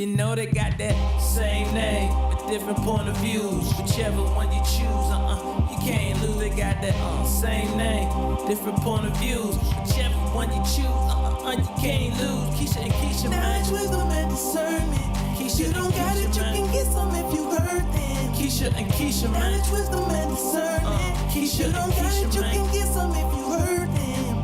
You know they got that same name with different point of views. Whichever one you choose, you can't lose. They got that same name, different point of views. Whichever one you choose, you can't lose. Keisha and Keisha, knowledge, wisdom, and discernment. Keisha, you don't got it, you can get some if you heard them. Keisha and Keisha, man. Knowledge, wisdom, and discernment. Keisha you don't got it, you can get some if you heard them.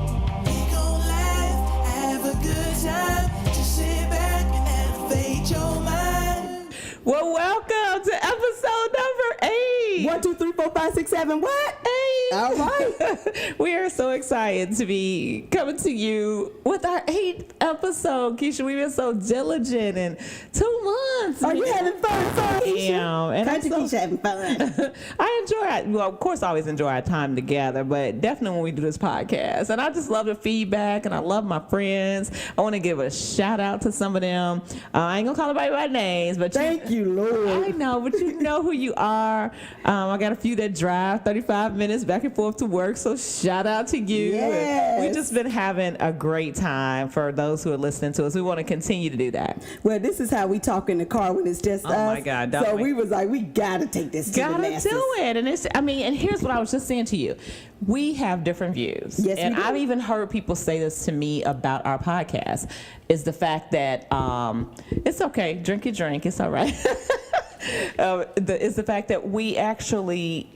We gon' laugh, have a good time. Just sit back and elevate your mind. Well, welcome to episode number 8. 1, 2, 3, 4, 5, 6, 7. What? 8. All right. We are so excited to be coming to you with our 8th episode. Keisha, we've been so diligent in 2 months. Are you having fun, Keisha? Yeah, and Keisha having fun. I enjoy it. Well, of course, I always enjoy our time together, but definitely when we do this podcast. And I just love the feedback, and I love my friends. I want to give a shout out to some of them. I ain't gonna call anybody by names, but thank you, Lord. I know, but you know who you are. I got a few that drive 35 minutes back and forth to work, so shout out to you. Yes. We've just been having a great time. For those who are listening to us, we want to continue to do that. Well, this is how we talk in the car when it's just us. Oh my God! So we was like, we gotta take this to the masses. Gotta do it, and it's. I mean, and here's what I was just saying to you: we have different views. Yes, and we do. I've even heard people say this to me about our podcast: is the fact that it's okay, drink your drink, it's all right. It's the fact that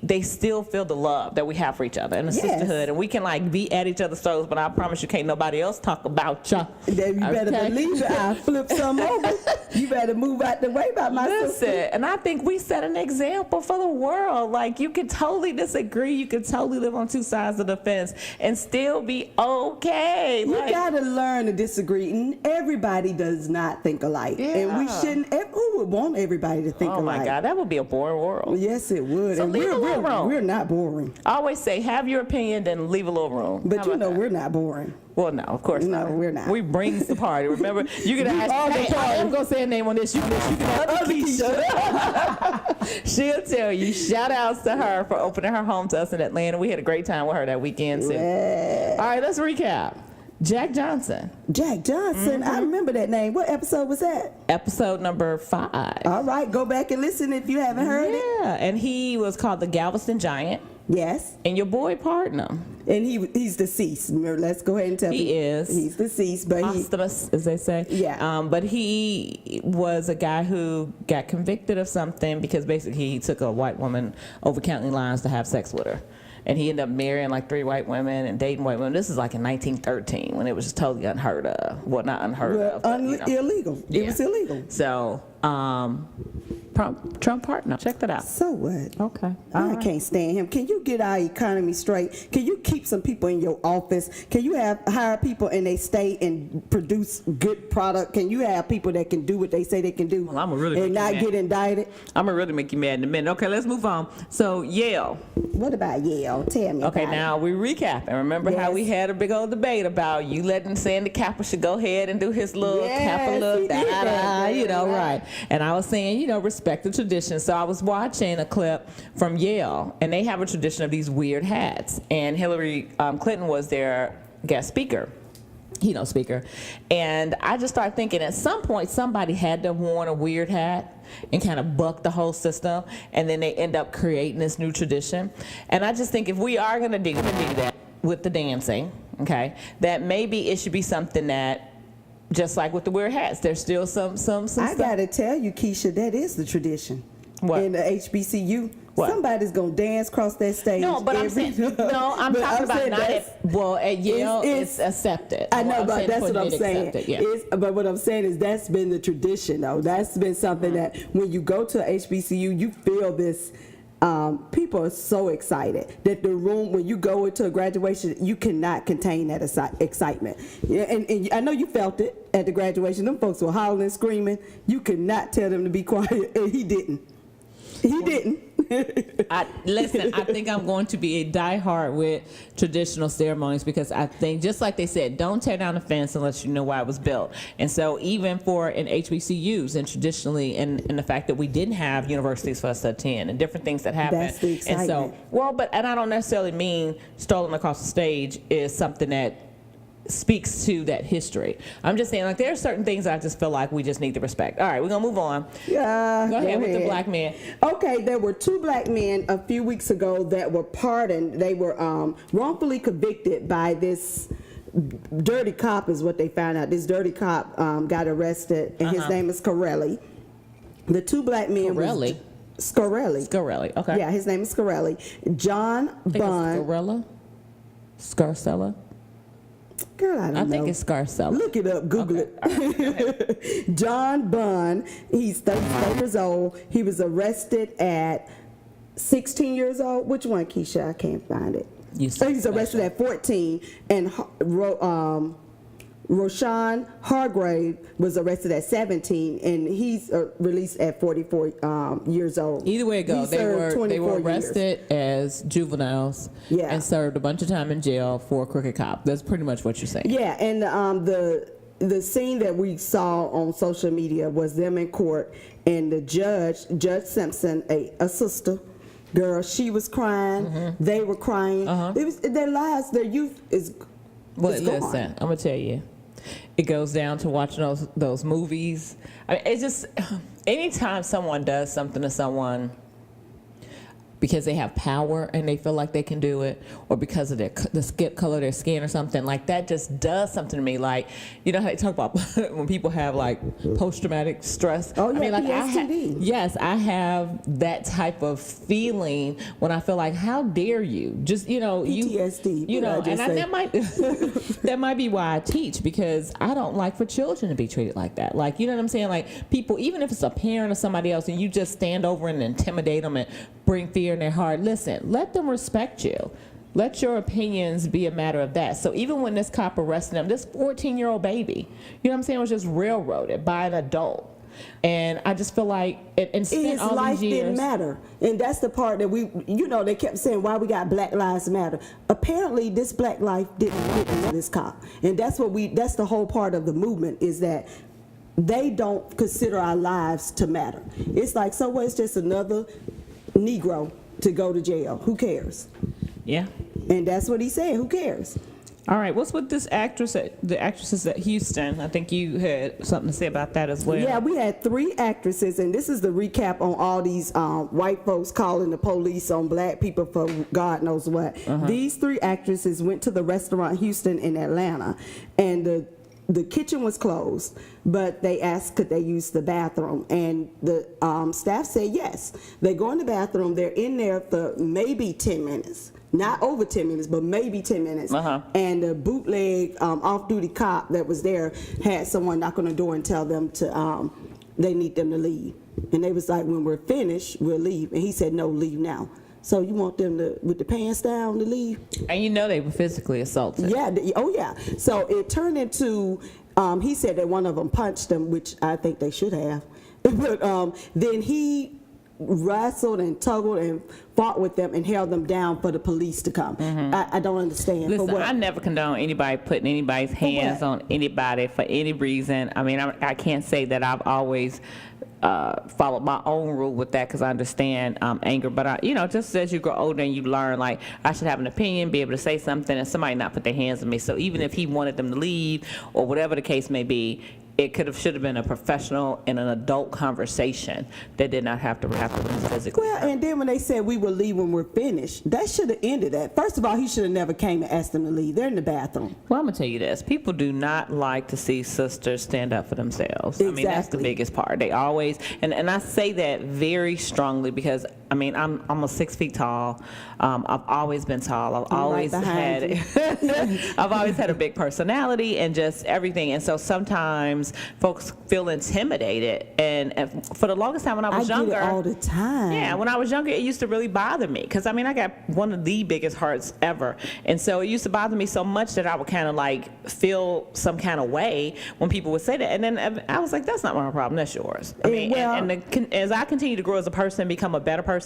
they still feel the love that we have for each other and the sisterhood, and we can like be at each other's throats, but I promise you can't nobody else talk about you. Then you better believe it. I'll flip some over. You better move out the way by my sister. And I think we set an example for the world. Like, you can totally disagree, you can totally live on two sides of the fence and still be okay. You gotta learn to disagree, and everybody does not think alike, and we shouldn't. Who would want everybody to think alike? Oh my God, that would be a boring world. Yes, it would. So and leave a little room. We're not boring. I always say, have your opinion, then leave a little room. But you know, we're not boring. Well, no, of course not. No, we're not. We brings the party. Remember, you can ask, hey, I am going to say a name on this. You can ask Keisha. She'll tell you. Shout outs to her for opening her home to us in Atlanta. We had a great time with her that weekend, too. Yeah. All right, let's recap. Jack Johnson. Jack Johnson. I remember that name. What episode was that? Episode number 5. All right, go back and listen if you haven't heard it. Yeah, and he was called the Galveston Giant. Yes. And your boy partner. And he's deceased. Let's go ahead and tell you. He is. He's deceased, but posthumous, as they say. Yeah. But he was a guy who got convicted of something because basically he took a white woman over county lines to have sex with her. And he ended up marrying like 3 white women and dating white women. This is like in 1913 when it was just totally unheard of. Well, not unheard of, but, illegal. Yeah. It was illegal. So, Trump partner. Check that out. So what? Okay. I can't stand him. Can you get our economy straight? Can you keep some people in your office? Can you hire people and they stay and produce good product? Can you have people that can do what they say they can do? Well, I'm really and not get indicted? I'm gonna really make you mad in a minute. Okay, let's move on. So Yale. What about Yale? Tell me. Okay, about now we recap. And remember how we had a big old debate about you letting Sandy Kappa should go ahead and do his little Kappa little da-da, you know, right. And I was saying, you know, respect the tradition. So I was watching a clip from Yale, and they have a tradition of these weird hats. And Hillary Clinton was their guest speaker. Keynote speaker. And I just started thinking at some point somebody had to have worn a weird hat and kind of buck the whole system, and then they end up creating this new tradition. And I just think if we are going to do that with the dancing, okay, that maybe it should be something that, just like with the weird hats, there's still some I gotta tell you, Keisha, that is the tradition. What? In the HBCU. What? Somebody's gonna dance across that stage. No, but I'm saying, I'm talking about not at Yale, it's accepted. I know, but that's what I'm saying. Yeah. But what I'm saying is that's been the tradition, though. That's been something that when you go to a HBCU, you feel this. People are so excited that the room, when you go into a graduation, you cannot contain that excitement. Yeah, and I know you felt it at the graduation. Them folks were hollering, screaming. You could not tell them to be quiet, and he didn't. He didn't. I think I'm going to be a diehard with traditional ceremonies because I think, just like they said, don't tear down the fence unless you know why it was built. And so even for in HBCUs and traditionally, and the fact that we didn't have universities for us to attend and different things that happened. That's the excitement. And so, and I don't necessarily mean strolling across the stage is something that speaks to that history. I'm just saying, like, there are certain things I just feel like we just need to respect. All right, we're gonna move on. Yeah, Go ahead with the black men. Okay, there were 2 black men a few weeks ago that were pardoned. They were wrongfully convicted by this dirty cop, is what they found out. This dirty cop got arrested, and his name is Corelli. The 2 black men Corelli? Scarelli, okay. Yeah, his name is Corelli. John Bunn. Scarella? Scarcella? Girl, I don't know. I think it's Scarcella. Look it up, Google it. John Bunn, he's 34 years old. He was arrested at 16 years old. Which one, Keisha? I can't find it. So he's arrested at 14, and Roshan Hargrave was arrested at 17, and he's released at 44 years old. Either way it goes, they were arrested as juveniles and served a bunch of time in jail for a crooked cop. That's pretty much what you're saying. Yeah, and the scene that we saw on social media was them in court, and the Judge Simpson, a sister girl, she was crying. They were crying. It was, their lives, their youth is Well, gone. listen, I'm gonna tell you, it goes down to watching those movies. I mean, it's just anytime someone does something to someone because they have power and they feel like they can do it, or because of the color of their skin or something, like that just does something to me. Like, you know how they talk about when people have like post-traumatic stress. Oh, yeah, I mean, like PTSD. I have that type of feeling when I feel like, how dare you? Just, PTSD. That might be why I teach, because I don't like for children to be treated like that. Like, you know what I'm saying? Like, people, even if it's a parent or somebody else, and you just stand over and intimidate them and bring fear in their heart, listen, let them respect you. Let your opinions be a matter of that. So even when this cop arrested him, this 14-year-old baby, you know what I'm saying, was just railroaded by an adult. And I just feel like and spent his all life these years. didn't matter, and that's the part that they kept saying, why we got Black Lives Matter. Apparently this black life didn't matter to this cop, and that's the whole part of the movement, is that they don't consider our lives to matter. It's like, so what, it's just another Negro to go to jail. Who cares? Yeah. And that's what he said. Who cares? All right. What's with this the actresses at Houston? I think you had something to say about that as well. Yeah, we had 3 actresses, and this is the recap on all these white folks calling the police on black people for God knows what. These 3 actresses went to the restaurant Houston in Atlanta, and the kitchen was closed, but they asked could they use the bathroom, and the staff said yes. They go in the bathroom, they're in there for maybe 10 minutes. Not over 10 minutes, but maybe 10 minutes. And the bootleg off-duty cop that was there had someone knock on the door and tell them to they need them to leave. And they was like, when we're finished, we'll leave. And he said, no, leave now. So you want them to, with the pants down, to leave? And they were physically assaulted. Yeah. Oh, yeah. So it turned into, he said that one of them punched them, which I think they should have. But then he wrestled and tuggled and fought with them and held them down for the police to come. I don't understand. Listen, I never condone anybody putting anybody's hands on anybody for any reason. I mean, I can't say that I've always followed my own rule with that, because I understand anger, but just as you grow older and you learn, like, I should have an opinion, be able to say something, and somebody not put their hands on me. So even if he wanted them to leave or whatever the case may be, it should have been a professional and an adult conversation that did not have to physically. Well, and then when they said we will leave when we're finished, that should have ended that. First of all, he should have never came and asked them to leave. They're in the bathroom. Well, I'm gonna tell you this: people do not like to see sisters stand up for themselves. Exactly. I mean, that's the biggest part. They always, and I say that very strongly, because I mean, I'm almost 6 feet tall. I've always been tall. I've always had a big personality and just everything. And so sometimes folks feel intimidated. And for the longest time when I was younger, get it all the time. Yeah, when I was younger, it used to really bother me, because I mean, I got one of the biggest hearts ever, and so it used to bother me so much that I would kind of like feel some kind of way when people would say that, and then I was like, that's not my problem, that's yours. I mean, as I continue to grow as a person, become a better person.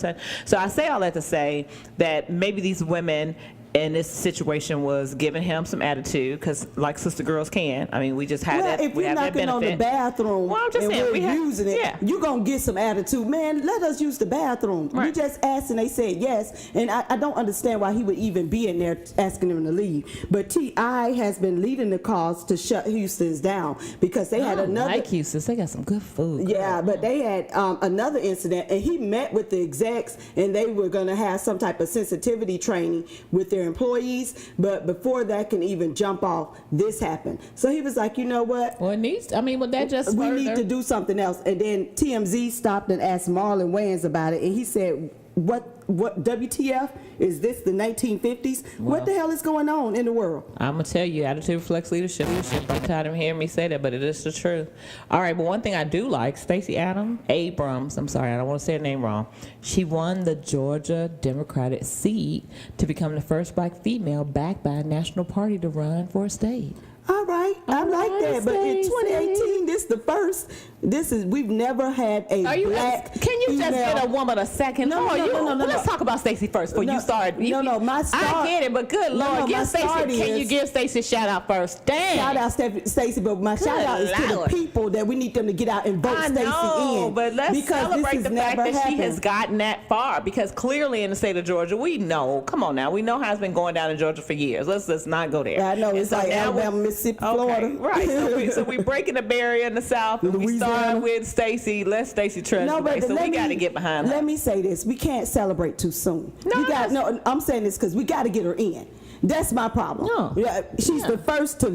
So I say all that to say that maybe these women And this situation was giving him some attitude because, like sister girls can. I mean, we just had that. If we you're have that knocking on the benefit. bathroom Well, I'm just and saying, we're using it, yeah. you're going to get some attitude. Man, let us use the bathroom. Right. We just asked and they said yes. And I don't understand why he would even be in there asking them to leave. But T.I. has been leading the cause to shut Houston's down because they had another. Like Houston's, they got some good food. Yeah, but they had another incident, and he met with the execs, and they were going to have some type of sensitivity training with their employees. But before that can even jump off, this happened. So he was like, you know what? Well, it needs. I mean, would that just We further? need to do something else. And then TMZ stopped and asked Marlon Wayans about it, and he said, "What WTF? Is this the 1950s? What the hell is going on in the world?" I'm gonna tell you, attitude reflects leadership. I'm tired of hearing me say that, but it is the truth. All right, but one thing I do like, Stacey Abrams. I'm sorry, I don't want to say her name wrong. She won the Georgia Democratic seat to become the first black female backed by a national party to run for a state. All right, I like that. But in 2018, this is the first. We've never had a black. Can you just female. get a woman a second? No. Let's talk about Stacey first before you start. My start. I get it, but good Lord, give Stacey. Can you give Stacey a shout out first? Damn. Shout out Stacey, but my shout out is to the people that we need them to get out and vote Stacey in. But let's because celebrate the fact that happened. she has gotten that far. Because clearly in the state of Georgia, we know. Come on now, we know how it's been going down in Georgia for years. Let's not go there. I know it's like Alabama, Mississippi, Florida. Right. So we're breaking the barrier in the South, and we start with Stacey. Let Stacey trust. So we got to get behind her. Let me say this: we can't celebrate too soon. I'm saying this because we got to get her in. That's my problem. She's the first to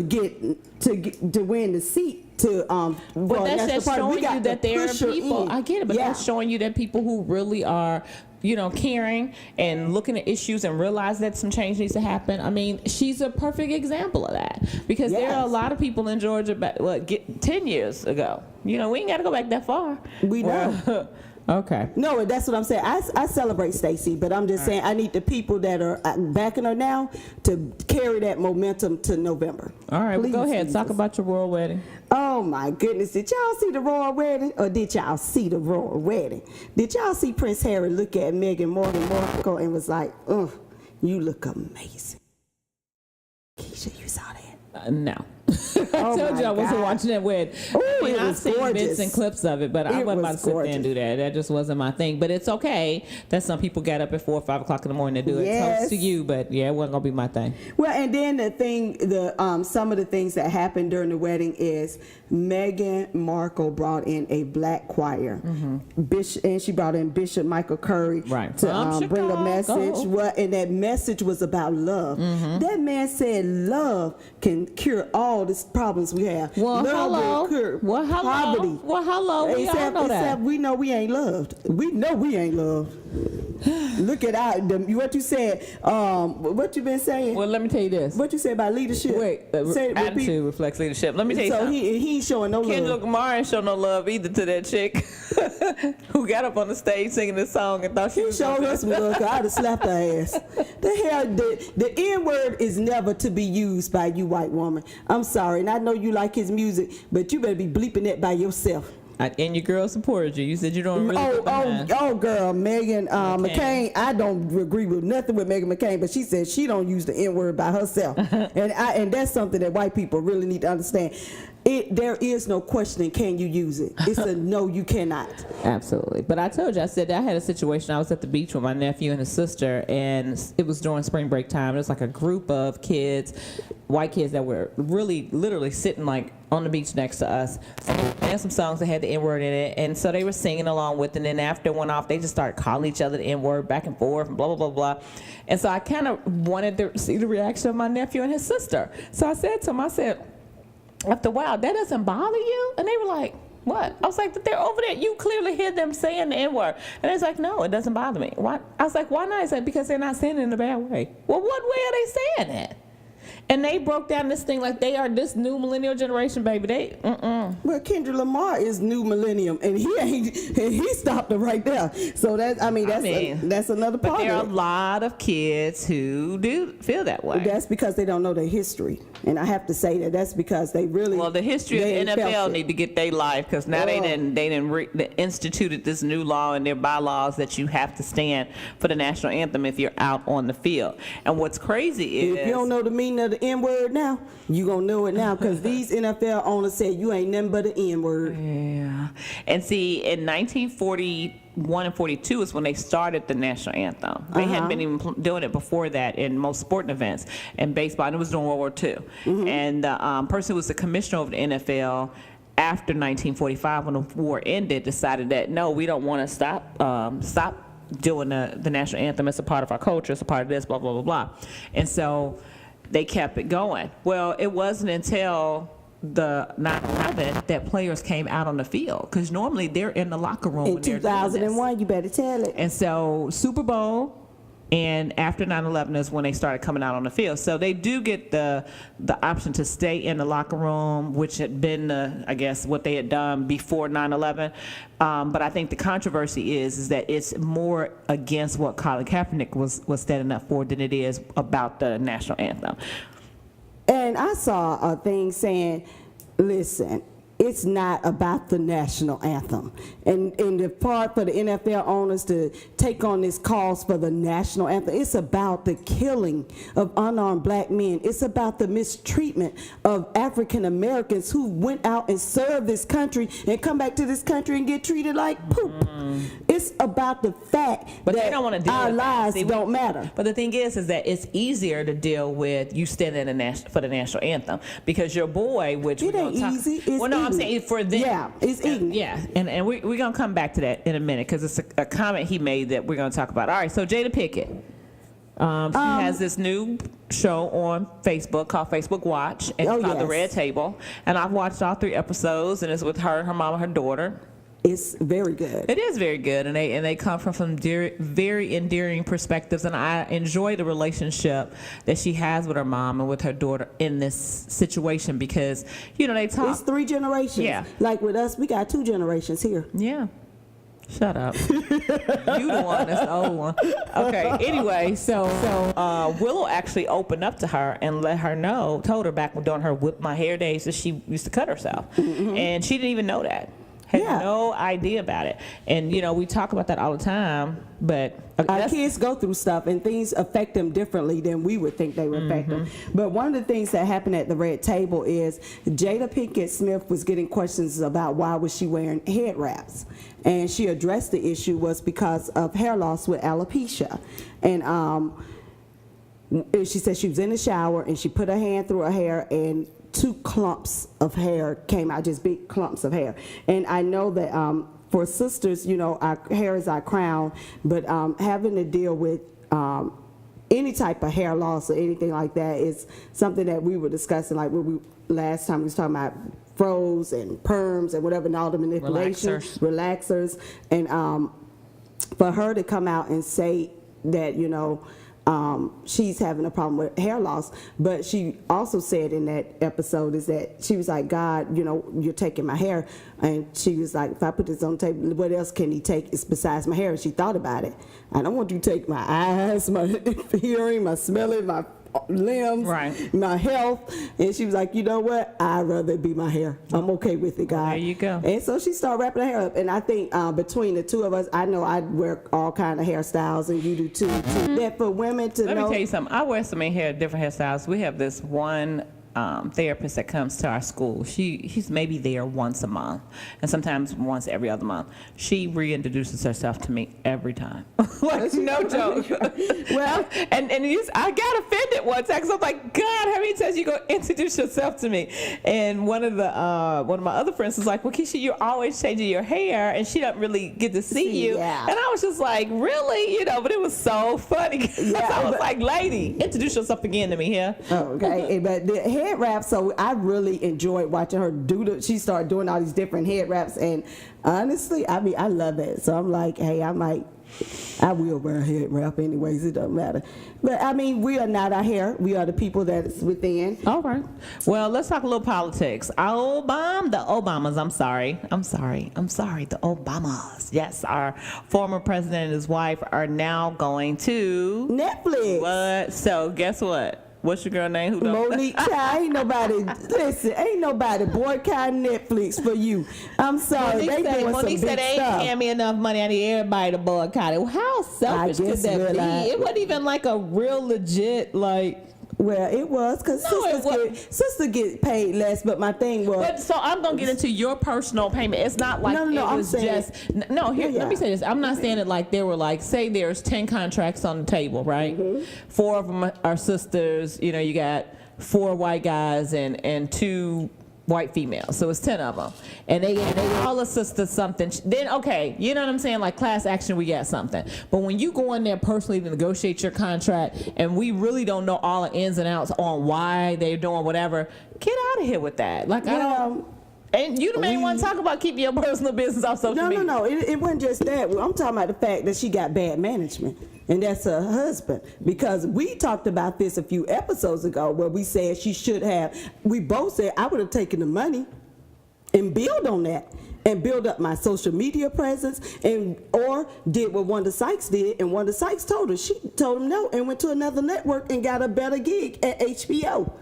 win the seat to but that's just showing you that there are people. I get it, but that's showing you that people who really are, caring and looking at issues and realize that some change needs to happen. I mean, she's a perfect example of that because there are a lot of people in Georgia 10 years ago. We ain't got to go back that far. We know. Okay. No, that's what I'm saying. I celebrate Stacey, but I'm just saying I need the people that are backing her now to carry that momentum to November. All right, well, go ahead. Talk about your royal wedding. Oh, my goodness. Did y'all see the royal wedding or did y'all see the royal wedding? Did y'all see Prince Harry look at Meghan Markle and was like, you look amazing? Keisha, you saw that? No. I told you I wasn't watching that wedding. I've seen bits and clips of it, but I wasn't about to sit there and do that. That just wasn't my thing. But it's okay that some people got up at 4 or 5 o'clock in the morning to do it. Toast to you, but it wasn't gonna be my thing. Well, and then some of the things that happened during the wedding is Meghan Markle brought in a black choir, Bishop, and she brought in Bishop Michael Curry to bring a message. And that message was about love. That man said love can cure all the problems we have. Well, hello. Poverty. Well, hello. We all know that. Except we know we ain't loved. We know we ain't loved. Look at what you said. What you been saying? Well, let me tell you this. What you said about leadership? Attitude reflects leadership. Let me tell you something. So he ain't showing no love. Kendrick Lamar ain't show no love either to that chick who got up on the stage singing this song and thought she was showed her some love. I'd have slapped her ass. The N word is never to be used by you, white woman. I'm sorry, and I know you like his music, but you better be bleeping that by yourself. And your girl supported you. You said you don't really girl, Meghan McCain. I don't agree with nothing with Meghan McCain, but she said she don't use the N word by herself, and that's something that white people really need to understand. There is no questioning, can you use it? It's a no, you cannot. Absolutely. But I told you, I said I had a situation. I was at the beach with my nephew and his sister, and it was during spring break time. It was like a group of kids, white kids that were really, literally sitting like on the beach next to us. And they had some songs that had the N-word in it, and so they were singing along with it. And then after it went off, they just started calling each other the N-word back and forth, and blah, blah, blah, blah. And so I kind of wanted to see the reaction of my nephew and his sister. So I said to him, after a while, that doesn't bother you? And they were like, what? I was like, but they're over there. You clearly hear them saying the N-word. And it's like, no, it doesn't bother me. Why? I was like, why not? He said, because they're not saying it in a bad way. Well, what way are they saying it? And they broke down this thing like they are this new millennial generation, baby. Well, Kendrick Lamar is new millennium, and he stopped it right there. So that's another part. But there are of a it. lot of kids who do feel that way. That's because they don't know their history, and I have to say that's because they really. Well, the history of the NFL need to get their life, because now they instituted this new law in their bylaws that you have to stand for the national anthem if you're out on the field. And what's crazy is, if you don't know the meaning of the N-word now, you gonna know it now, because these NFL owners said you ain't nothing but an N-word. Yeah. And see, in 1941 and 42 is when they started the national anthem. They hadn't been even doing it before that in most sporting events and baseball, and it was during World War II. And the person who was the commissioner of the NFL after 1945, when the war ended, decided that no, we don't want to stop doing the national anthem. It's a part of our culture. It's a part of this, blah, blah, blah, blah. And so they kept it going. Well, it wasn't until the 9/11 that players came out on the field, because normally they're in the locker room. In 2001, you better tell it. And so Super Bowl and after 9/11 is when they started coming out on the field. So they do get the option to stay in the locker room, which had been, I guess, what they had done before 9/11. But I think the controversy is that it's more against what Colin Kaepernick was standing up for than it is about the national anthem. And I saw a thing saying, listen, it's not about the national anthem. And the part for the NFL owners to take on this cause for the national anthem, it's about the killing of unarmed black men. It's about the mistreatment of African Americans who went out and served this country and come back to this country and get treated like poop. It's about the fact that they don't want to deal our with lives that. See, don't matter. But the thing is that it's easier to deal with you standing for the national anthem, because your boy, which It ain't easy. It's I'm saying for them. Yeah, it's eating. Yeah, and we're going to come back to that in a minute, because it's a comment he made that we're going to talk about. All right, so Jada Pinkett. She has this new show on Facebook called Facebook Watch, and it's called The Red Table. And I've watched all 3 episodes, and it's with her mom, and her daughter. It's very good. It is very good, and they come from some very endearing perspectives, and I enjoy the relationship that she has with her mom and with her daughter in this situation, because they talk. It's 3 generations. Yeah. Like with us, we got 2 generations here. Yeah. Shut up. You the one that's the old one. Okay. Anyway, so Willow actually opened up to her and told her back during her whip my hair days that she used to cut herself, and she didn't even know that. Had no idea about it. And, we talk about that all the time, but our kids go through stuff and things affect them differently than we would think they would affect them. But one of the things that happened at the Red Table is Jada Pinkett Smith was getting questions about why was she wearing head wraps. And she addressed the issue was because of hair loss with alopecia. And she said she was in the shower and she put her hand through her hair, and 2 clumps of hair came out, just big clumps of hair. And I know that for sisters, our hair is our crown, but having to deal with any type of hair loss or anything like that is something that we were discussing, like last time we was talking about froze and perms and whatever, and all the manipulation, relaxers. And for her to come out and say that, she's having a problem with hair loss, but she also said in that episode is that she was like, God, you're taking my hair, and she was like, if I put this on the table, what else can he take besides my hair? And she thought about it. I don't want you to take my eyes, my hearing, my smelling, my limbs, my health. And she was like, you know what? I'd rather it be my hair. I'm okay with it, God. There you go. And so she started wrapping her hair up. And I think between the 2 of us, I know I wear all kind of hairstyles, and you do too. That for women to know. Let me tell you something. I wear some different hairstyles. We have this one therapist that comes to our school. He's maybe there once a month, and sometimes once every other month. She reintroduces herself to me every time. Like, no joke. Well, and I got offended one time, because I'm like, God, how many times you gonna introduce yourself to me? And one of my other friends was like, well, Keisha, you're always changing your hair, and she doesn't really get to see you. Yeah. And I was just like, really, but it was so funny. I was like, lady, introduce yourself again to me here. Okay, but the head wraps, so I really enjoyed watching her she started doing all these different head wraps, and honestly, I mean, I love it. So I'm like, hey, I will wear a head wrap anyways, it doesn't matter. But I mean, we are not our hair, we are the people that is within. All right. Well, let's talk a little politics. The Obamas, the Obamas. Yes, our former president and his wife are now going to Netflix. What? So guess what? What's your girl name? Who don't? Monique Child, ain't nobody boycotting Netflix for you. I'm sorry, Monique said they ain't paying me enough money. I need everybody to boycott it. Well, how selfish could that be? It wasn't even like a real legit like. Well, it was because sisters get paid less, but my thing was. But so I'm gonna get into your personal payment. It's not like No, it I'm was saying, just no. Here, let me say this. I'm not saying it like there were like say there's 10 contracts on the table, right? Mm-hmm. 4 of them are sisters. You know, you got 4 white guys and 2 white females, so it's 10 of them, and they all assist to something. Then okay, you know what I'm saying? Like class action, we got something. But when you go in there personally to negotiate your contract, and we really don't know all the ins and outs on why they're doing whatever, get out of here with that. Like I don't. And you the main one talk about keeping your personal business off social media. No. It wasn't just that. I'm talking about the fact that she got bad management, and that's her husband. Because we talked about this a few episodes ago, where we said she should have. We both said I would have taken the money and build on that, and build up my social media presence, or did what Wanda Sykes did, and Wanda Sykes told her. She told him no, and went to another network and got a better gig at HBO.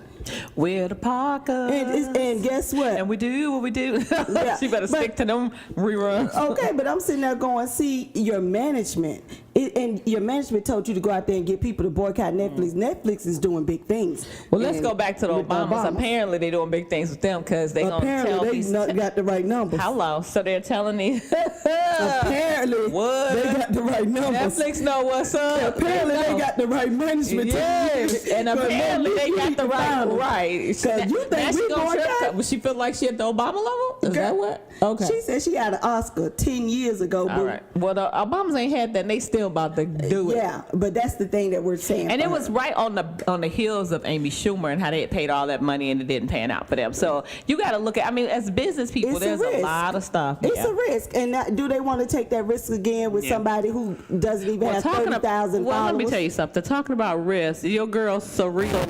We're the Parkers. And guess what? And we do what we do. Yeah, she better stick to them reruns. Okay, but I'm sitting there going, see, your management. And your management told you to go out there and get people to boycott Netflix. Netflix is doing big things. Well, let's go back to the Obamas. Apparently, they're doing big things with them because they're going to tell these. Apparently, they got the right numbers. Hello. So they're telling me. Apparently, what? They got the right numbers. Netflix know what's up. Apparently, they got the right management. Yes, and apparently they got the right. Because you think we boycott? Would she feel like she at the Obama level? Is that what? Okay. She said she had an Oscar 10 years ago. All right. Well, the Obamas ain't had that. And they still about to do it. Yeah, but that's the thing that we're saying. And it was right on the heels of Amy Schumer and how they had paid all that money and it didn't pan out for them. So you got to look at. I mean, as business people, there's a lot of stuff. It's a risk, and do they want to take that risk again with somebody who doesn't even have 30,000 followers? Well, let me tell you something. Talking about risk, your girl Sharita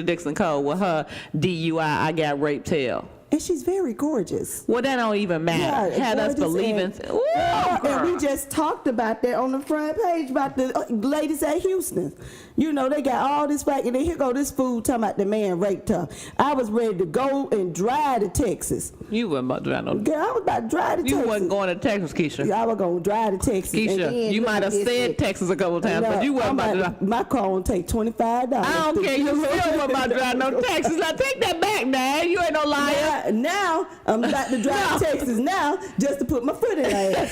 Dixon Cole with her DUI, I got raped tale. And she's very gorgeous. Well, that don't even matter. Yeah, had us believing. And we just talked about that on the front page about the ladies at Houston. You know, they got all this back, and then here go this fool talking about the man raped her. I was ready to go and drive to Texas. You wasn't about to drive no. Girl, I was about to drive to Texas. You wasn't going to Texas, Keisha. Yeah, I was going to drive to Texas. Keisha, you might have said Texas a couple times, but you wasn't about to drive. My car won't take $25. I don't care. You still wasn't about to drive no Texas. I take that back, man. You ain't no liar. Now I'm about to drive to Texas now just to put my foot in her ass.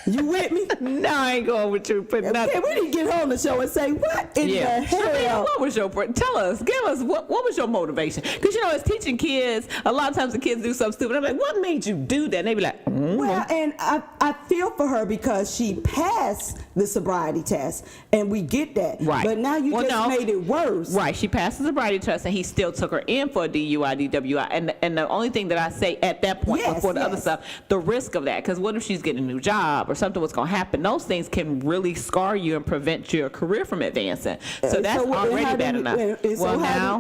You with me? No, I ain't going with you. But okay, we didn't get on the show and say, what in the hell? Shamina, what was your, tell us, give us, what was your motivation? Because, you know, as teaching kids, a lot of times the kids do something stupid. I'm like, what made you do that? And they be like, Well, and I feel for her because she passed the sobriety test, and we get that. Right. But now you made it worse. Right. She passed the sobriety test, and he still took her in for a DUI, DWI. And the only thing that I say at that point before the other stuff, the risk of that, because what if she's getting a new job or something was going to happen? Those things can really scar you and prevent your career from advancing. So that's already bad enough.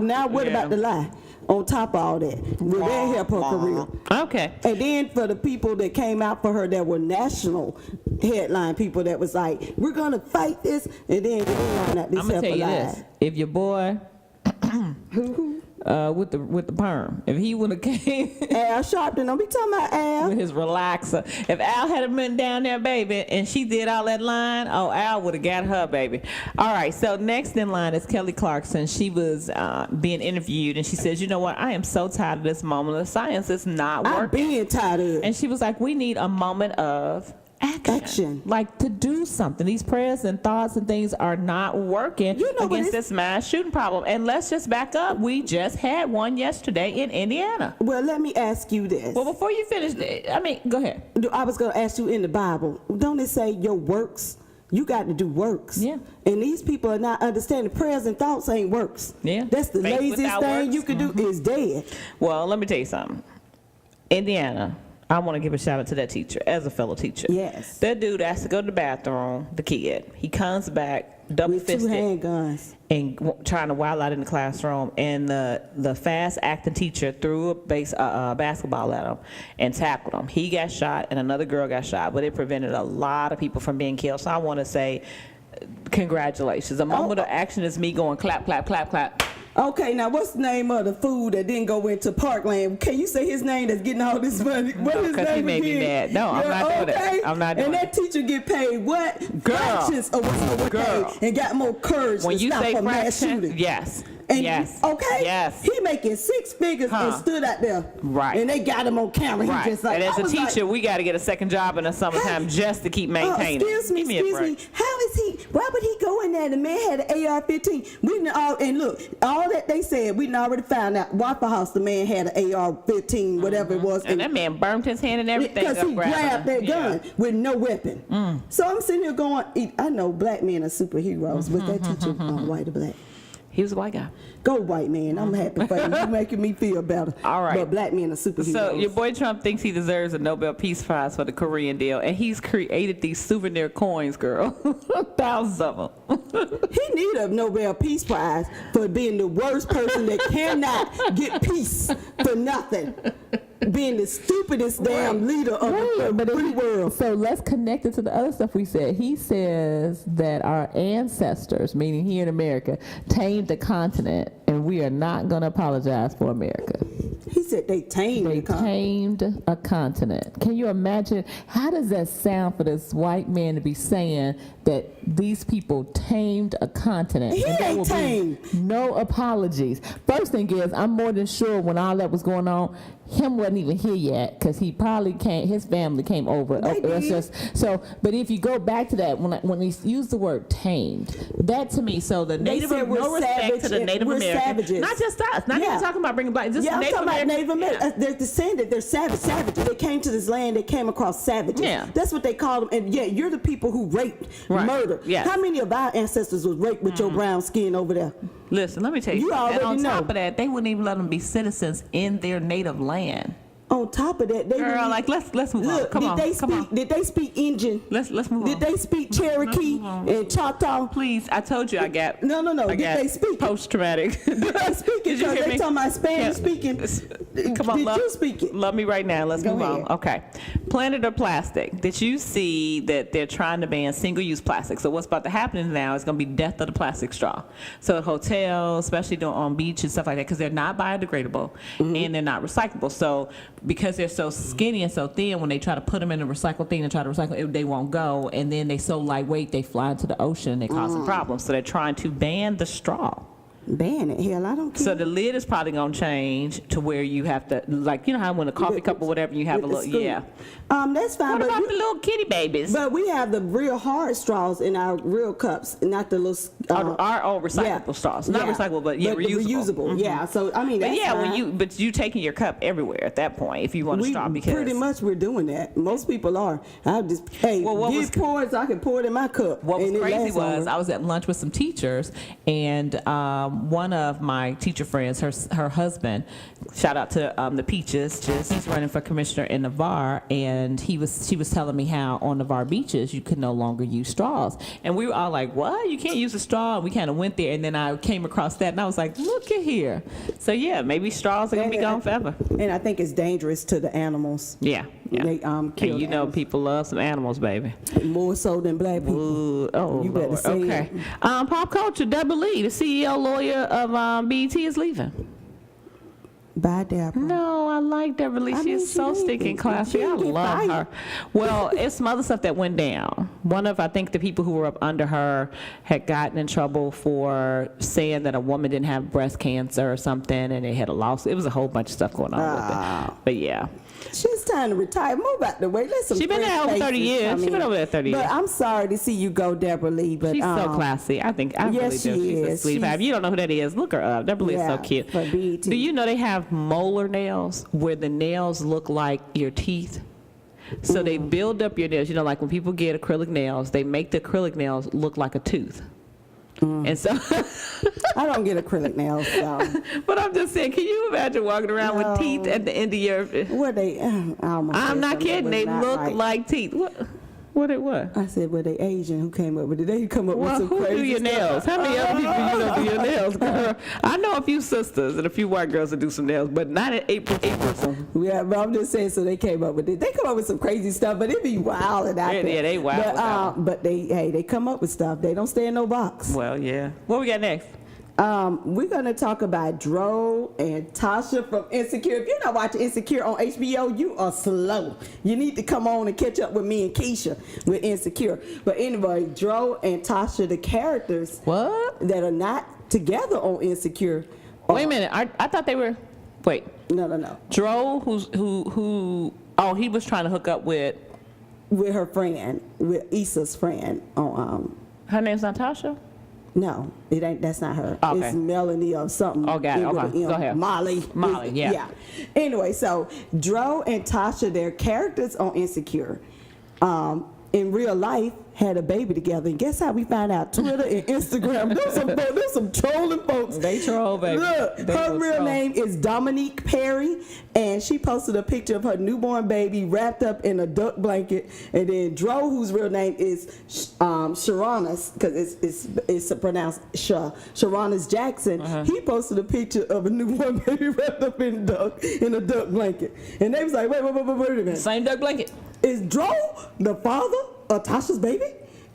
Now what about the lie? On top of all that, will that help her career? Okay. And then for the people that came out for her that were national headline people that was like, we're going to fight this, and then I'm going to tell you this. If your boy with the perm, if he would have came Al Sharpton, don't be talking about Al with his relaxer. If Al had been down there, baby, and she did all that line, Al would have got her, baby. All right, so next in line is Kelly Clarkson. She was being interviewed, and she says, you know what, I am so tired of this moment of science. It's not working. I'm being tired of it. And she was like, we need a moment of action. Like to do something. These prayers and thoughts and things are not working against this mass shooting problem. And let's just back up. We just had one yesterday in Indiana. Well, let me ask you this. Well, before you finish, go ahead. I was going to ask you, in the Bible, don't it say your works You got to do works. Yeah. And these people are not understanding prayers and thoughts ain't works. Yeah. That's the Faith laziest without thing works. you can do is dead. Well, let me tell you something. Indiana, I want to give a shout out to that teacher as a fellow teacher. Yes. That dude has to go to the bathroom, the kid. He comes back double With 2 fisted handguns. and trying to wild out in the classroom, and the fast acting teacher threw a basketball at him and tackled him. He got shot and another girl got shot, but it prevented a lot of people from being killed. So I want to say congratulations. A moment of action is me going clap, clap, clap, clap. Okay, now what's the name of the fool that didn't go into Parkland? Can you say his name that's getting all this money? What is his Because he name made me again? mad. No, I'm not doing that. I'm not doing And that. that teacher get paid what? Girl. Fractions of what they Girl. paid and got more courage When to you stop say a mass fraction, shooting. yes. And yes. Okay. Yes. He making 6 figures and Huh. stood out there. Right. And they got him on camera. Right. He just like, And as I a was teacher, like, we got to get a second job in the summertime just to keep maintaining. Excuse me, Give me a excuse break. me. How is he? Why would he go in there? The man had an AR-15. We done all and look, all that they said, we done already found out. Waffle House, the man had an AR-15, whatever it was, And that man burned his hand and everything. because he grabbed that gun with no weapon. So I'm sitting here going, I know black men are superheroes, but that teacher, white or black. He was a white guy. Go white man. I'm happy for you. You're making me feel better. All right. But black men are superheroes. So your boy Trump thinks he deserves a Nobel Peace Prize for the Korean deal, and he's created these souvenir coins, girl. Thousands of them. He need a Nobel Peace Prize for being the worst person that cannot get peace for nothing. Being the stupidest damn leader of the free world. So let's connect it to the other stuff we said. He says that our ancestors, meaning here in America, tamed the continent, and we are not going to apologize for America. He said they tamed They the continent. tamed a continent. Can you imagine? How does that sound for this white man to be saying that these people tamed a continent? He and there ain't will tamed. be no apologies. First thing is, I'm more than sure when all that was going on, him wasn't even here yet because he probably came. His family came over. They It's did. just so. But if you go back to that, when he used the word tamed, that to me, so the Native, said we're no respect to the savage- Native we're Americans, savages. not just us, not Yeah. even talking about bringing black, just Yeah, I'm Native talking about Native Americans. Americans. They're saying that they're savages. They came to this land. They came across savages. Yeah. That's what they call them. And yeah, you're the people who raped, Right. murdered. Yes. How many of our ancestors was raped with your brown skin over there? Listen, let me tell you, You something. And already on top know. of that, they wouldn't even let them be citizens in their native land. On top of that, they Girl, really- like let's move on. look. Come Did on, they come speak? on. Did they speak Indian? Let's move on. Did they speak Cherokee move on. and Choctaw? Please, I told you I got. No. I Did got they speak it? post-traumatic. Did they speak it? Did you Because hear they me? talking about Spanish speaking. Come on, Did love, you speak it? Love me right now. Let's Go move ahead. on. Okay. Planet or plastic? Did you see that they're trying to ban single-use plastic? So what's about to happen now is going to be death of the plastic straw. So at hotels, especially on beach and stuff like that, because they're not biodegradable and they're not recyclable. So because they're so skinny and so thin, when they try to put them in a recycle thing and try to recycle it, they won't go. And then they so lightweight, they fly into the ocean and they cause some problems. So they're trying to ban the straw. Ban it. Hell, I don't care. So the lid is probably gonna change to where you have to, like, you know how when a coffee cup or whatever you have a With the little, scoop. yeah. That's fine. What But, about you- the little kitty babies? but we have the real hard straws in our real cups, not the little. Our own recyclable straws, not recyclable, but yeah, the reusable. Yeah. So I mean, But that's yeah, fine. but you taking your cup everywhere at that point if you want a we straw because pretty much we're doing that. Most people are. I just Well, what was- get poured so I can pour it in my cup. What was and it crazy lasts was longer. I was at lunch with some teachers, and one of my teacher friends, her husband, shout out to the Peaches, he's running for commissioner in Navarre, and she was telling me how on Navarre beaches you could no longer use straws, and we were all like, "What? You can't use a straw?" And we kind of went there, and then I came across that, and I was like, "Look at here." So yeah, maybe straws are gonna be gone forever. And I think it's dangerous to the animals. Yeah, yeah. They And kill you know animals. people love some animals, baby. More so than black people. Ooh, oh, You better Lord. say Okay. Pop culture, Deborah Lee, the CEO lawyer of BET, is leaving. Bye, Deborah. No, I like Deborah Lee. I She mean, is she so did. stinking classy. She I didn't get love fired. her. Well, it's some other stuff that went down. One of, I think, the people who were up under her had gotten in trouble for saying that a woman didn't have breast cancer or something, and they had a lawsuit. It was a whole bunch of stuff going on with it. But yeah. She's time to retire. Move out the way. Let some She been fresh there over 30 faces years. come She been in. over there 30 But years. I'm sorry to see you go, Deborah Lee. But She's so classy. I think I really do. Yes, she She's a is. sweetheart. She's- If you don't know who that is, look her up. Deborah Lee is so Yeah, cute. for BET. Do you know they have molar nails where the nails look like your teeth? So they build up your nails. You know, like when people get acrylic nails, they make the acrylic nails look like a tooth. And so I don't get acrylic nails. So. But I'm just saying, can you imagine walking around with teeth at the end of your... What they? I'm not kidding. They look right. like teeth. What it was? I said, well, they Asian. Who came up with it? They come up with some Who crazy do your stuff. nails? How many other people you know do your nails, girl? I know a few sisters and a few white girls that do some nails, but not at April. Yeah, but I'm just saying, so they came up with it. They come up with some crazy stuff, but it be wild and out there. Yeah, they wild. But they come up with stuff. They don't stay in no box. Well, yeah. What we got next? We're going to talk about Dro and Tasha from Insecure. If you're not watching Insecure on HBO, you are slow. You need to come on and catch up with me and Keisha with Insecure. But anyway, Dro and Tasha, the characters that are not together on Insecure. Wait a minute. I thought they were... Wait. No. Dro, who... Oh, he was trying to hook up with her friend, with Issa's friend. Her name's Natasha? No, it ain't. That's not her. Okay. It's Melanie or something. Oh, got it. Okay, go ahead. Molly, yeah. Anyway, so Dro and Tasha, their characters on Insecure, in real life had a baby together. And guess how we find out? Twitter and Instagram. There's some trolling folks. They troll, baby. Look, her real name is Dominique Perry, and she posted a picture of her newborn baby wrapped up in a duck blanket. And then Dro, whose real name is Sharonis, because it's pronounced Sharonis Jackson, he posted a picture of a newborn baby wrapped up in a duck blanket. And they was like, wait a minute. Same duck blanket. Is Dro the father of Tasha's baby?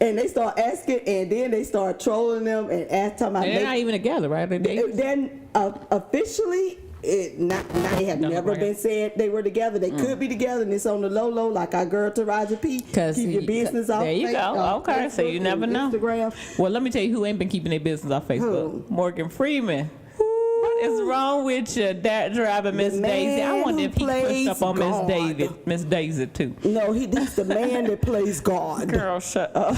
And they start asking, and then they start trolling them and talking about. They're not even together, right? Then officially, they have never been said they were together. They could be together, and it's on the low, like our girl Taraji P. Keep your business off. There you go. Okay, Facebook, so you never know. Instagram. Well, let me tell you who ain't been keeping their business off Facebook. Who? Morgan Freeman. What is wrong with you, that driving Miss Daisy? I wonder if he pushed up on Miss Daisy too. No, he's the man that plays God. Girl, shut up.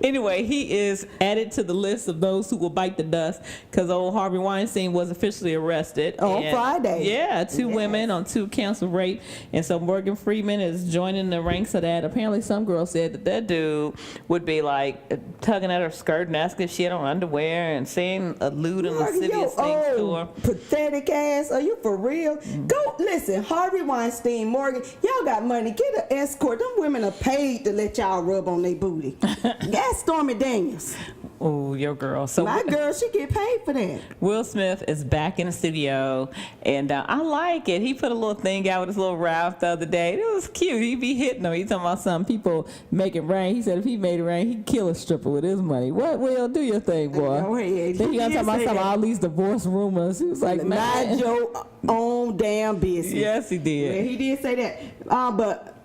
Anyway, he is added to the list of those who will bite the dust because old Harvey Weinstein was officially arrested on Friday. Yeah, two women on 2 counts of rape, and so Morgan Freeman is joining the ranks of that. Apparently, some girl said that dude would be like tugging at her skirt and asking if she had on underwear and saying lewd and lascivious things to her. Pathetic ass. Are you for real? Go listen, Harvey Weinstein, Morgan, y'all got money. Get an escort. Them women are paid to let y'all rub on their booty. That's Stormy Daniels. Oh, your girl. So my girl, she get paid for that. Will Smith is back in the studio, and I like it. He put a little thing out with his little Ralph the other day. It was cute. He be hitting them. He talking about some people make it rain. He said if he made it rain, he'd kill a stripper with his money. What, Will? Do your thing, boy. Go ahead. Then you got to talk about all these divorce rumors. He was like, mind your own damn business. Yes, he did. Yeah, he did say that. But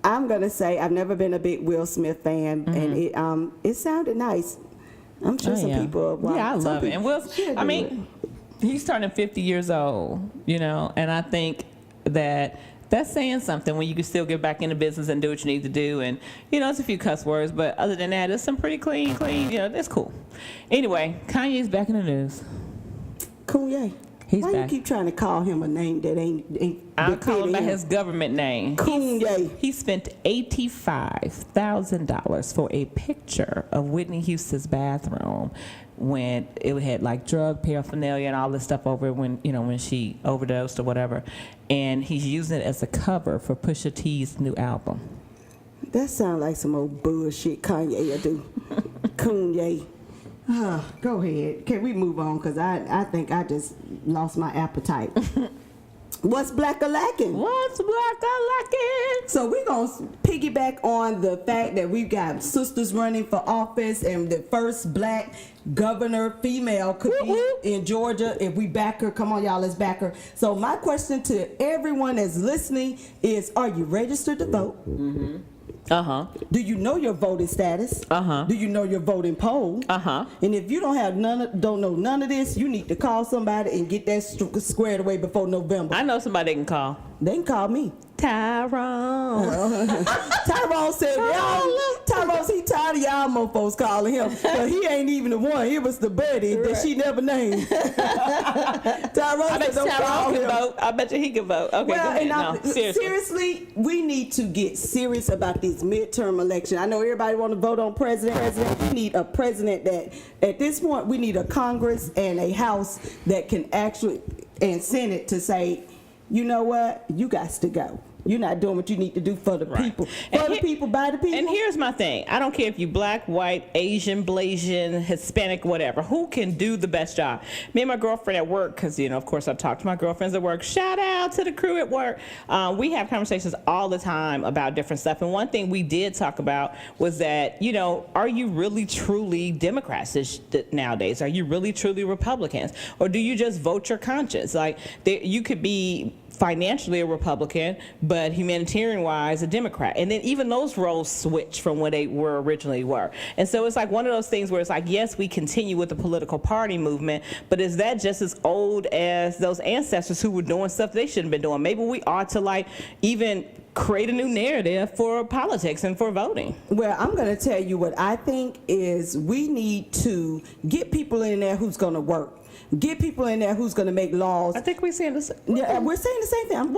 I'm gonna say I've never been a big Will Smith fan, and it sounded nice. I'm sure some people. I love it. And Will, I mean, he's turning 50 years old, and I think that's saying something when you can still get back into business and do what you need to do. And it's a few cuss words, but other than that, it's some pretty clean. That's cool. Anyway, Kanye's back in the news. Kanye. Why back. You keep trying to call him a name that ain't I'm calling by his government name. Kanye. He spent $85,000 for a picture of Whitney Houston's bathroom when it had like drug paraphernalia and all this stuff over it when she overdosed or whatever, and he's using it as a cover for Pusha T's new album. That sounds like some old bullshit Kanye will do. Kanye. Go ahead. Can we move on? Because I think I just lost my appetite. What's black a lacking? What's black a lacking? So we're going to piggyback on the fact that we've got sisters running for office, and the first black governor female could be in Georgia. If we back her, come on, y'all, let's back her. So my question to everyone that's listening is, are you registered to vote? Mm-hmm. Do you know your voting status? Do you know your voting poll? And if you don't know none of this, you need to call somebody and get that squared away before November. I know somebody can call. They can call me. Tyrone. Tyrone said, Tyrone, he tired of y'all mofos calling him. But he ain't even the one. He was the buddy that she never named. Tyrone, I bet Tyrone can vote. I bet you he can vote. Okay, well, go ahead. No, seriously, we need to get serious about these midterm elections. I know everybody want to vote on president. We need a president that, at this point, we need a Congress and a House that can actually, and Senate to say, you know what, you got to go. You're not doing what you need to do for the people. For the people, by the people. And here's my thing. I don't care if you black, white, Asian, Blasian, Hispanic, whatever. Who can do the best job? Me and my girlfriend at work, because, you know, of course, I talk to my girlfriends at work. Shout out to the crew at work. We have conversations all the time about different stuff. And one thing we did talk about was that, you know, are you really, truly Democrats nowadays? Are you really, truly Republicans? Or do you just vote your conscience? Like, you could be financially a Republican, but humanitarian-wise a Democrat. And then even those roles switch from what they were originally were. And so it's like one of those things where it's like, yes, we continue with the political party movement, but is that just as old as those ancestors who were doing stuff they shouldn't have been doing? Maybe we ought to like even create a new narrative for politics and for voting. Well, I'm going to tell you what I think is we need to get people in there who's going to work. Get people in there who's going to make laws. I think we're saying the same. Yeah, we're saying the same thing.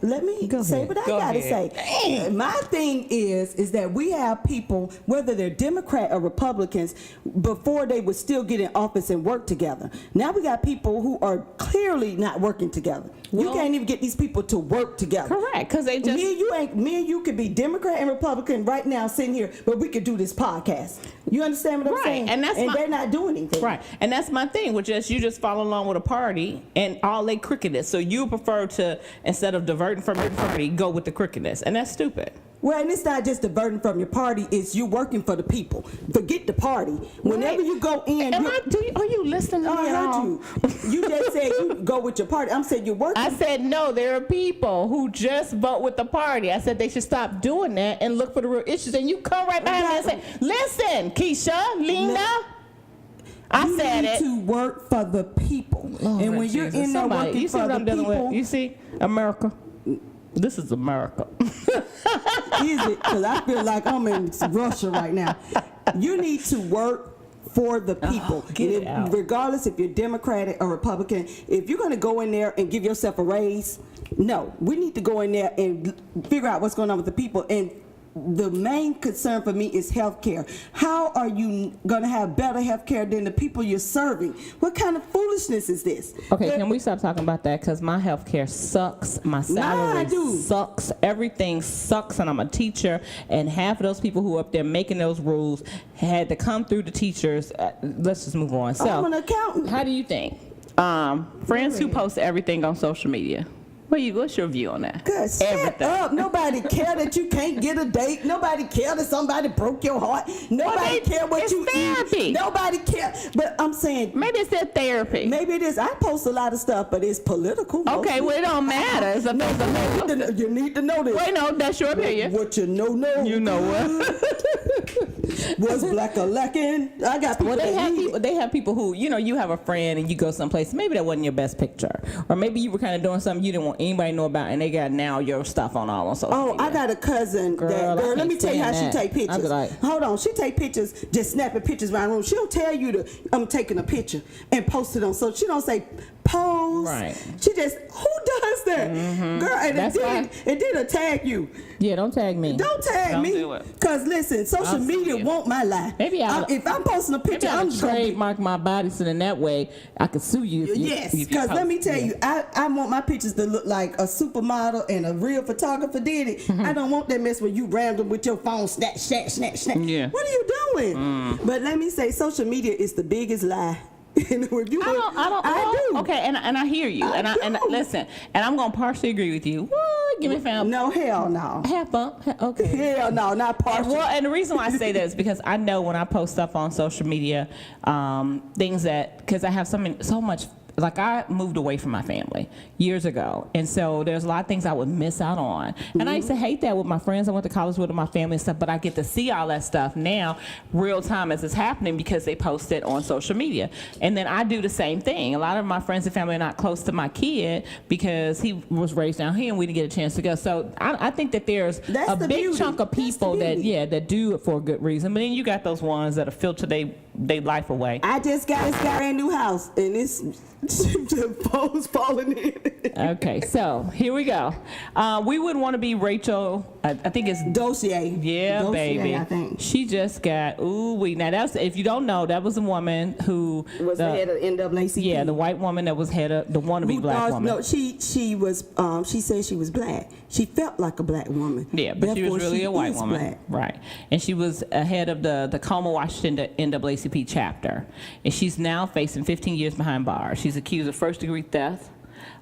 Let me say what I got to say. My thing is that we have people, whether they're Democrat or Republicans, before they would still get in office and work together. Now we got people who are clearly not working together. You can't even get these people to work together. Correct, because they just me and you could be Democrat and Republican right now sitting here, but we could do this podcast. You understand what I'm saying? And they're not doing anything. Right, and that's my thing, which is you just follow along with a party and all they crookedness. So you prefer to, instead of diverting from your party, go with the crookedness, and that's stupid. Well, and it's not just diverting from your party, it's you working for the people. Forget the party. Whenever you go in... Are you listening to me at all? You just said you go with your party. I'm saying you're working... I said, no, there are people who just vote with the party. I said they should stop doing that and look for the real issues. And you come right behind me and say, listen, Keisha, Lena... You need to work for the people. Lord, and when you're in there working for the people... You see, America... This is America. Is it? Because I feel like I'm in Russia right now. You need to work for the people. Regardless if you're Democratic or Republican, if you're going to go in there and give yourself a raise, no. We need to go in there and figure out what's going on with the people. And the main concern for me is health care. How are you going to have better health care than the people you're serving? What kind of foolishness is this? Okay, can we stop talking about that? Because my health care sucks. My salary sucks. Everything sucks, and I'm a teacher, and half of those people who are up there making those rules had to come through the teachers. Let's just move on. So, I'm an accountant. How do you think? Friends who post everything on social media. What's your view on that? Good. Shut up. Nobody care that you can't get a date. Nobody care that somebody broke your heart. Nobody care what you eat. Nobody care. But I'm saying... Maybe it's their therapy. Maybe it is. I post a lot of stuff, but it's political. Okay, well, it don't matter. It's you need to know this. Wait, no, that's your opinion. What you know. You know what? Was black a lacking? I got people they have people who, you know, you have a friend and you go someplace, maybe that wasn't your best picture. Or maybe you were kind of doing something you didn't want anybody know about, and they got now your stuff on social media. I got a cousin girl, let me tell you how she take pictures. Hold on, she take pictures, just snapping pictures around the room. She'll tell you I'm taking a picture and post it on, so she don't say pose. Right. She just, who does that? Mm-hmm. Girl, and it did tag you. Yeah, don't tag me. Don't tag me. Because listen, social media want my life. Maybe if I'm posting a picture, I'm going to trademark my body so in that way I can sue you. Yes, because let me tell you, I want my pictures to look like a supermodel and a real photographer did it. I don't want that mess where you random with your phone, snap. Yeah. What are you doing? But let me say, social media is the biggest lie. I do. Okay, and I hear you, and listen, and I'm gonna partially agree with you. Give me family. No, hell no. Half up. Okay. Hell no, not partial. And the reason why I say that is because I know when I post stuff on social media, things that, because I have so much like I moved away from my family years ago, and so there's a lot of things I would miss out on. And I used to hate that with my friends I went to college with and my family and stuff, but I get to see all that stuff now real time as it's happening because they post it on social media. And then I do the same thing. A lot of my friends and family are not close to my kid because he was raised down here and we didn't get a chance to go. So I think that there's That's a the big beauty. chunk of That's the people that beauty. that do it for a good reason. But then you got those ones that are filter they life away. I just got this brand new house, and it's phones falling in. Okay, so here we go. We would want to be Rachel. I think it's Dossier. yeah, Dossier, baby. I think. She just got now that's if you don't know, that was a woman who Was the head of NAACP. yeah, the white woman that was head of the wannabe Who black thought- woman. No, she was. She said she was black. She felt like a black woman. Yeah, but she was Therefore, really a white is woman, black. right? And she was ahead of the Tacoma, Washington NAACP chapter, and she's now facing 15 years behind bars. She's accused of first-degree theft.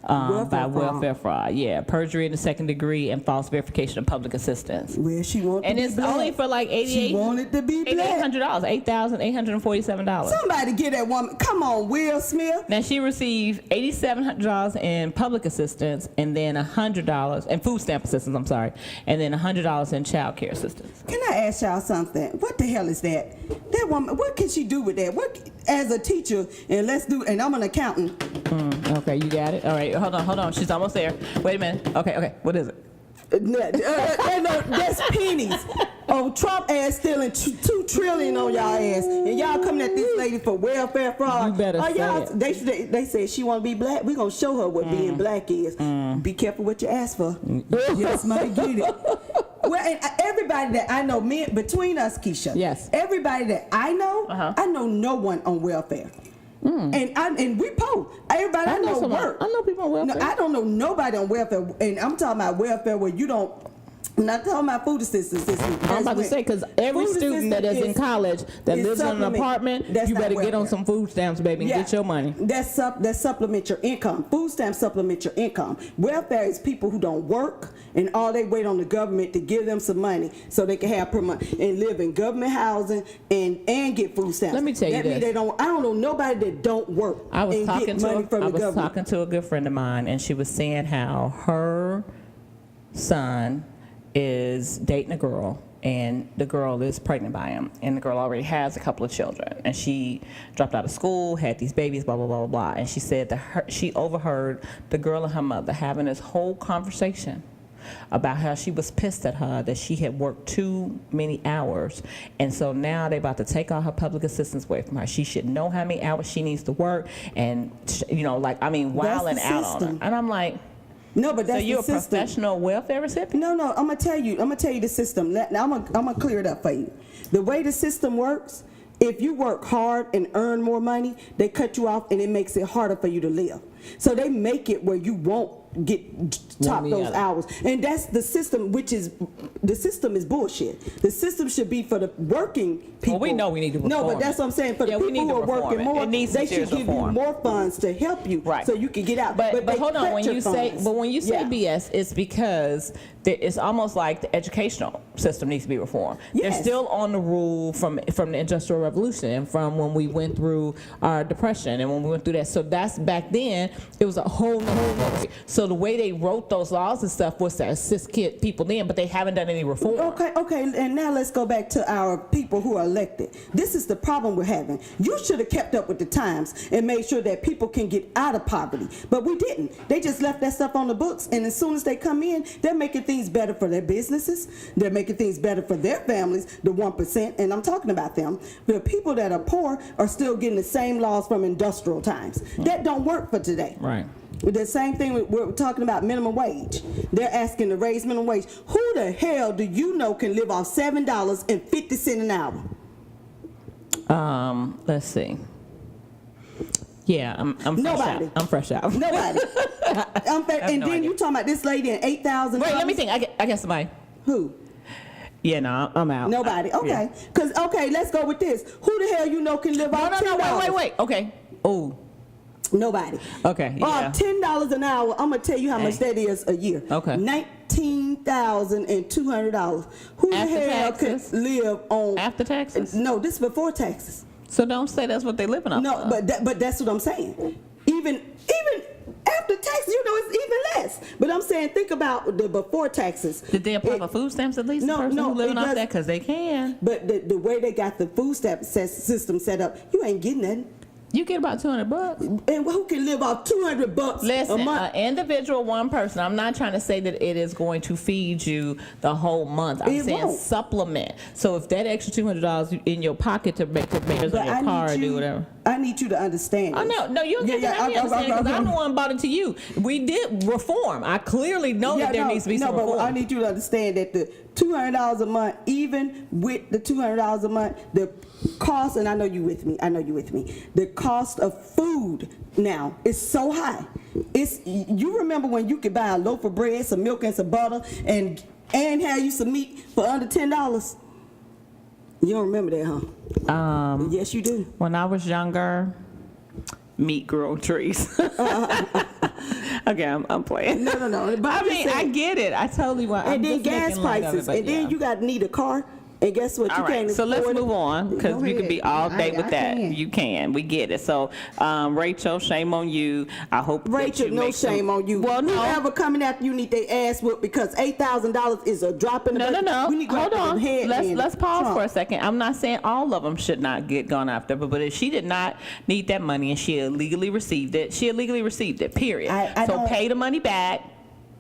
By welfare fraud, yeah, perjury in the second degree, and false verification of public assistance. Well, she wanted And to be it's black. only for like She wanted to be black. $8,800, $8,847. Somebody get that woman. Come on, Will Smith. Now she received $8,700 in public assistance, and then $100 and food stamp assistance. I'm sorry, and then $100 in child care assistance. Can I ask y'all something? What the hell is that? That woman. What can she do with that? What as a teacher? And and I'm an accountant. Okay, you got it. All right, hold on. She's almost there. Wait a minute. Okay. What is it? That's pennies. Oh, Trump ass stealing $2 trillion on y'all ass, and y'all coming at this lady for welfare fraud. You better say y'all, it. They said she want to be black. We gonna show her what being black is. Be careful what you ask for. Yes, might get it. Well, and everybody that I know, between us, Keisha. Yes. Everybody that I know, I know no one on welfare. And we poor. Everybody I know work. I know people on welfare. No, I don't know nobody on welfare, and I'm talking about welfare where you don't. I'm not talking about food assistance. I'm about to say, because every Food student that is in college that is lives in an supplement. apartment, That's you not better get on welfare. some food stamps, baby, and get your money. That supplement your income. Food stamps supplement your income. Welfare is people who don't work and all they wait on the government to give them some money so they can have per month and live in government housing and get food stamps. Let me tell you that means this. I don't know nobody that don't work and get money from the government. talking to a good friend of mine, and she was saying how her son is dating a girl, and the girl is pregnant by him, and the girl already has a couple of children, and she dropped out of school, had these babies, blah blah blah blah blah. And she said that she overheard the girl and her mother having this whole conversation about how she was pissed at her that she had worked too many hours, and so now they're about to take all her public assistance away from her. She should know how many hours she needs to work, and wilding out on her. And I'm like, no, but that's so you're the a system. professional welfare recipient? No, I'm gonna tell you the system. Now I'm gonna clear it up for you. The way the system works, if you work hard and earn more money, they cut you off and it makes it harder for you to live. So they make it where you won't top those hours, and that's the system. The system is bullshit. The system should be for the working people. Well, we know we need to reform No, but that's what I'm saying. For the people who are working more, they should give you more funds to help you, right? So you can get out. But hold on, when you say BS, it's because it's almost like the educational system needs to be reformed. Yes. They're still on the rule from the Industrial Revolution and from when we went through our depression and when we went through that. So that's back then. It was a whole nother. So the way they wrote those laws and stuff was to assist people then, but they haven't done any reform. Okay, and now let's go back to our people who are elected. This is the problem we're having. You should have kept up with the times and made sure that people can get out of poverty, but we didn't. They just left that stuff on the books, and as soon as they come in, they're making things better for their businesses. They're making things better for their families, the 1%, and I'm talking about them. The people that are poor are still getting the same laws from industrial times. That don't work for today. Right. The same thing we're talking about minimum wage. They're asking to raise minimum wage. Who the hell do you know can live off $7.50 an hour? Let's see. Yeah, I'm fresh Nobody. out. I'm fresh out. Nobody. And no then idea. you talking about this lady in $8,000. Wait, let me think. I got somebody. Who? Yeah, no, I'm out. Nobody. Okay. Yeah. Let's go with this. Who the hell you know can live off $10? No, wait. Okay. Oh. Nobody. Okay. Yeah. $10 an hour. I'm gonna tell you how much that is a year. Okay. $19,200. Who After the hell taxes? could live on? After taxes? No, this is before taxes. So don't say that's what they're living off. No, of. but that's what I'm saying. Even even after taxes, it's even less. But I'm saying, think about the before taxes. Did they apply for food stamps at least? No, the person no, who living it off does- that because they can. But the way they got the food stamp system set up, you ain't getting that. You get about $200. And who can live off $200 a Listen, month? individual one person. I'm not trying to say that it is going to feed you the whole month. I'm It saying won't. supplement. So if that extra $200 in your pocket to make repairs But on your car or do whatever. I need you to understand. Oh, this. no, you don't get to have me understand because I'm the one bought it to you. We did reform. I clearly know that there needs to be some but reform. I need you to understand that the $200 a month, even with the $200 a month, the cost, and I know you with me. The cost of food now is so high. You remember when you could buy a loaf of bread, some milk, and some butter, and have you some meat for under $10? You don't remember that, huh? Yes, you do. When I was younger, meat grew on trees. Okay, I'm playing. No. But I I'm just mean, I saying. get it. I totally want. And I'm then just gas making light of prices, it, but and then yeah. you got to need a car. And guess what? All You right, can't so let's afford it. move on because Go we could ahead. be all day with I that. can. You can. We get it. So, Rachel, shame on you. I hope that Rachel, you no make shame on you. Well, no. Whoever coming after you need their ass whooped because $8,000 is a drop in the bucket. No. We need to go Hold after them on. headmen. Let's pause Trump. for a second. I'm not saying all of them should not get gone after, but if she did not need that money and she illegally received it, period. I So don't- pay the money back.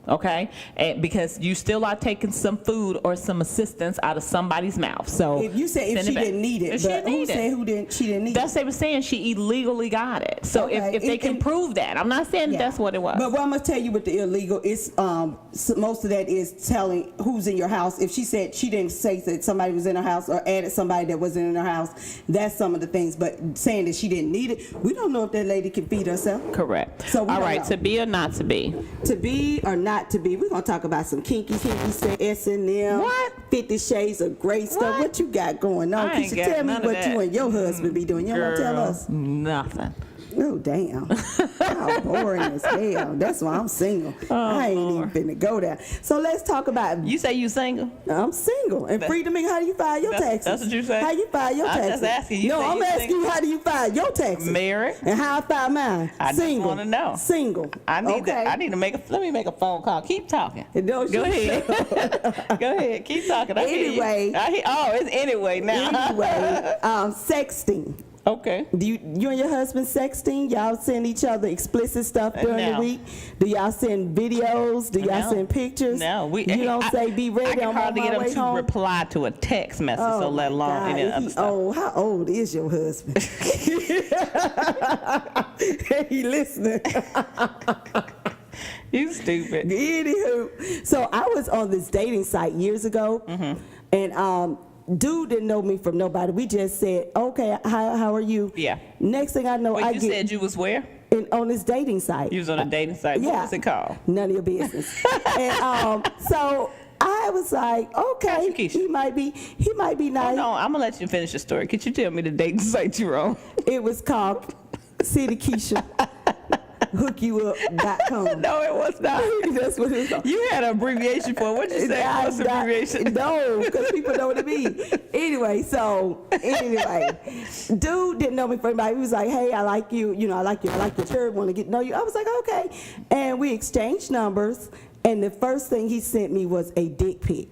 Okay, and because you still are taking some food or some assistance out of somebody's mouth. So If you say if send she it back. didn't need it, If she but didn't who need said it. she didn't need That's it? they were saying she illegally got it. So Okay, if they can and- prove that, I'm not saying Yeah. that's what it was. But what I'm gonna tell you with the illegal is most of that is telling who's in your house. If she said she didn't say that somebody was in her house or added somebody that wasn't in her house, that's some of the things. But saying that she didn't need it, we don't know if that lady can feed herself. Correct. So we all don't right, know. to be or not to be. To be or not to be, we're gonna talk about some kinky stuff, S&M, What? 50 Shades of Grey stuff. What you got going on? I ain't Keisha, got tell me none of what you that. and your husband be doing. You don't want to tell Girl, us? Nothing. Oh, damn. How boring as hell. That's why I'm single. I ain't even finna go there. So let's talk about, You say you single? I'm single. And Freedom, how do you file your That's- taxes? that's what you say? How you file your I'm taxes? just asking. You No, say I'm you asking single. you, how do you file your taxes? Married. And how I file mine? I just Single. wanna know. Single. I need okay. to. I need to let me make a phone call. Keep talking. No, Go ahead. Go ahead. Keep talking. I hear you. Anyway. It's anyway now. Anyway, sexting. Okay. Do you and your husband sexting? Y'all send each other explicit stuff during the No. week? Do y'all send videos? Do y'all No. send pictures? No, You don't say be ready. I can I'm hardly on my get way him to home. reply to a text message, so let my alone God, any is other he stuff. old? How old is your husband? He listening. You stupid. Anywho, so I was on this dating site years ago, Mm-hmm. and dude didn't know me from nobody. We just said, okay, how are you? Yeah. Next thing I know, Wait, I you get said you was where? on this dating site. You was on a dating site. What was it called? None of your business. And so I was like, okay, Keisha. he might be nice. No, I'm gonna let you finish the story. Could you tell me the dating site you were on? It was called City Keisha. HookYouUp.com. No, it was not. That's what it's called. You had an abbreviation for it. What'd you say? What's the abbreviation? No, because people know what it means. Anyway, dude didn't know me from anybody. He was like, hey, I like you. You know, I like your shirt. Want to get to know you. I was like, okay. And we exchanged numbers. And the first thing he sent me was a dick pic.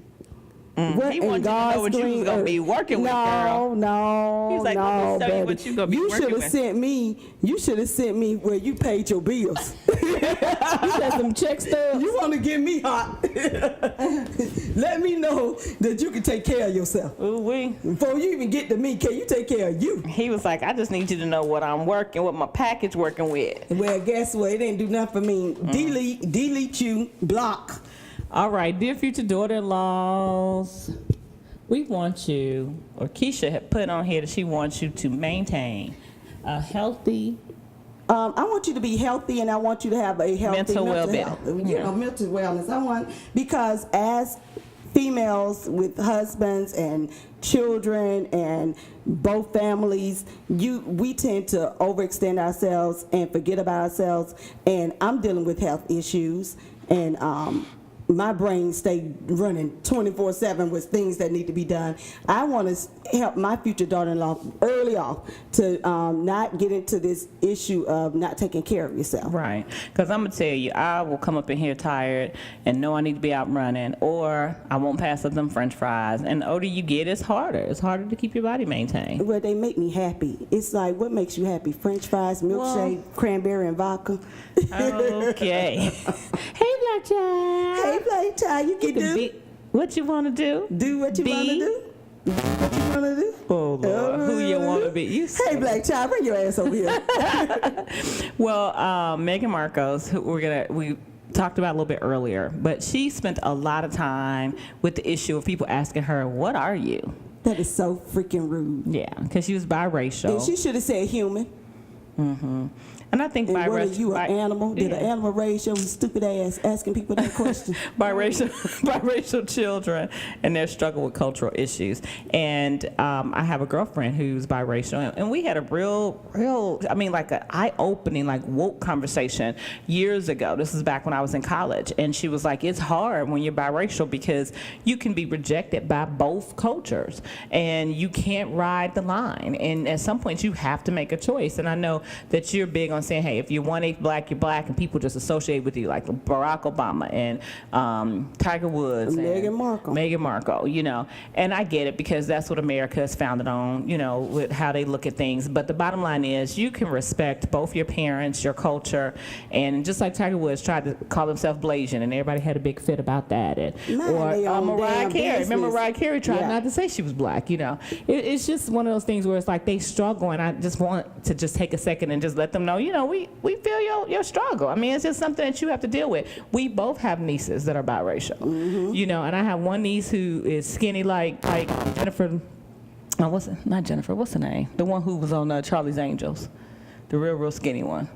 What He in wanted you to know God's what you was green gonna earth? be working with, girl. No. He was like, let me show you what you gonna be working should have with. sent me. You should have sent me where you paid your bills. You got some check stubs. You want to get me hot? Let me know that you can take care of yourself. Ooh wee. Before you even get to me, can you take care of you? He was like, I just need you to know what my package working with. Well, guess what? It didn't do nothing for me. Delete you, block. All right, dear future daughter-in-laws, we want you, or Keisha had put on here that she wants you to maintain a healthy. I want you to be healthy, and I want you to have a healthy Mental well-being. health. Mental wellness. Because as females with husbands and children and both families, we tend to overextend ourselves and forget about ourselves. And I'm dealing with health issues, and my brain stay running 24/7 with things that need to be done. I want to help my future daughter-in-law early off to not get into this issue of not taking care of yourself. Right. Because I'm going to tell you, I will come up in here tired and know I need to be out running, or I won't pass up them French fries. And the older you get, it's harder. It's harder to keep your body maintained. Well, they make me happy. It's like, what makes you happy? French fries, milkshake, cranberry, and vodka. Okay. Hey, Black Child. Hey, Black Child, you can do what you want to do. Do what you want to do. What you want to do? Oh, Lord. Who you want to be? You hey, Black Child, bring your ass over here. Well, Megan Marcos, who we talked about a little bit earlier, but she spent a lot of time with the issue of people asking her, "What are you?" That is so freaking rude. Yeah, because she was biracial. And she should have said human. Mm-hmm. And I think and what are you, an animal? Did an animal raise your stupid ass asking people that question? Biracial children and their struggle with cultural issues. And I have a girlfriend who's biracial, and we had a real, like an eye-opening, like woke conversation years ago. This is back when I was in college, and she was like, it's hard when you're biracial because you can be rejected by both cultures, and you can't ride the line. And at some point, you have to make a choice. And I know that you're big on saying, hey, if you're 1/8 black, you're black, and people just associate with you, like Barack Obama and Tiger Woods and Meghan Markle, you know. And I get it, because that's what America is founded on, you know, with how they look at things. But the bottom line is, you can respect both your parents, your culture, and just like Tiger Woods tried to call himself Blasian, and everybody had a big fit about that. And, Mariah Carey. Remember Mariah Carey tried not to say she was black, you know. It's just one of those things where it's like they struggle, and I just want to just take a second and just let them know, you know, we feel your struggle. I mean, it's just something that you have to deal with. We both have nieces that are biracial, you know, and I have one niece who is skinny like Jennifer. Oh, not Jennifer? What's her name? The one who was on Charlie's Angels, the real skinny one.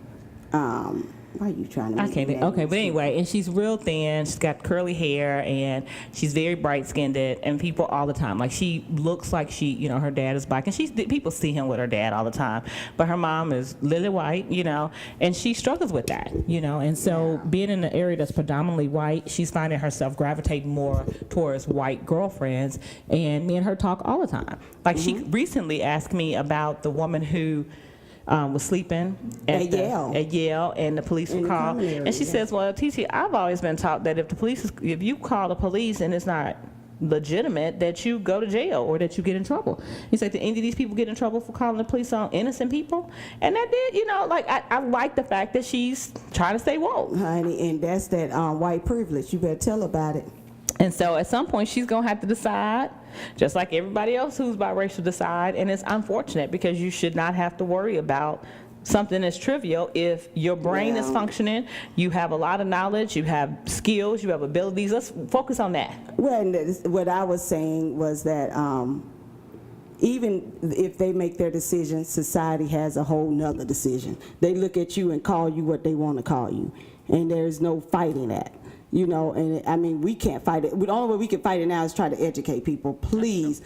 Why are you trying to? I can't think. Okay, but anyway, and she's real thin. She's got curly hair, and she's very bright skinned. And people all the time, like, she looks like her dad is black, and people see him with her dad all the time. But her mom is lily white, you know, and she struggles with that, you know. And so, being in an area that's predominantly white, she's finding herself gravitating more towards white girlfriends. And me and her talk all the time. Like, she recently asked me about the woman who was sleeping at Yale, and the police were called. And she says, well, TT, I've always been taught that if you call the police and it's not legitimate, that you go to jail or that you get in trouble. He's like, did any of these people get in trouble for calling the police on innocent people? And that did, you know, like, I like the fact that she's trying to stay woke. Honey, and that's that white privilege. You better tell about it. And so at some point, she's going to have to decide, just like everybody else who's biracial decide. And it's unfortunate, because you should not have to worry about something that's trivial if your brain is functioning, you have a lot of knowledge, you have skills, you have abilities. Let's focus on that. Well, what I was saying was that even if they make their decision, society has a whole nother decision. They look at you and call you what they want to call you. And there's no fighting that. You know, and I mean, we can't fight it. The only way we can fight it now is try to educate people. Please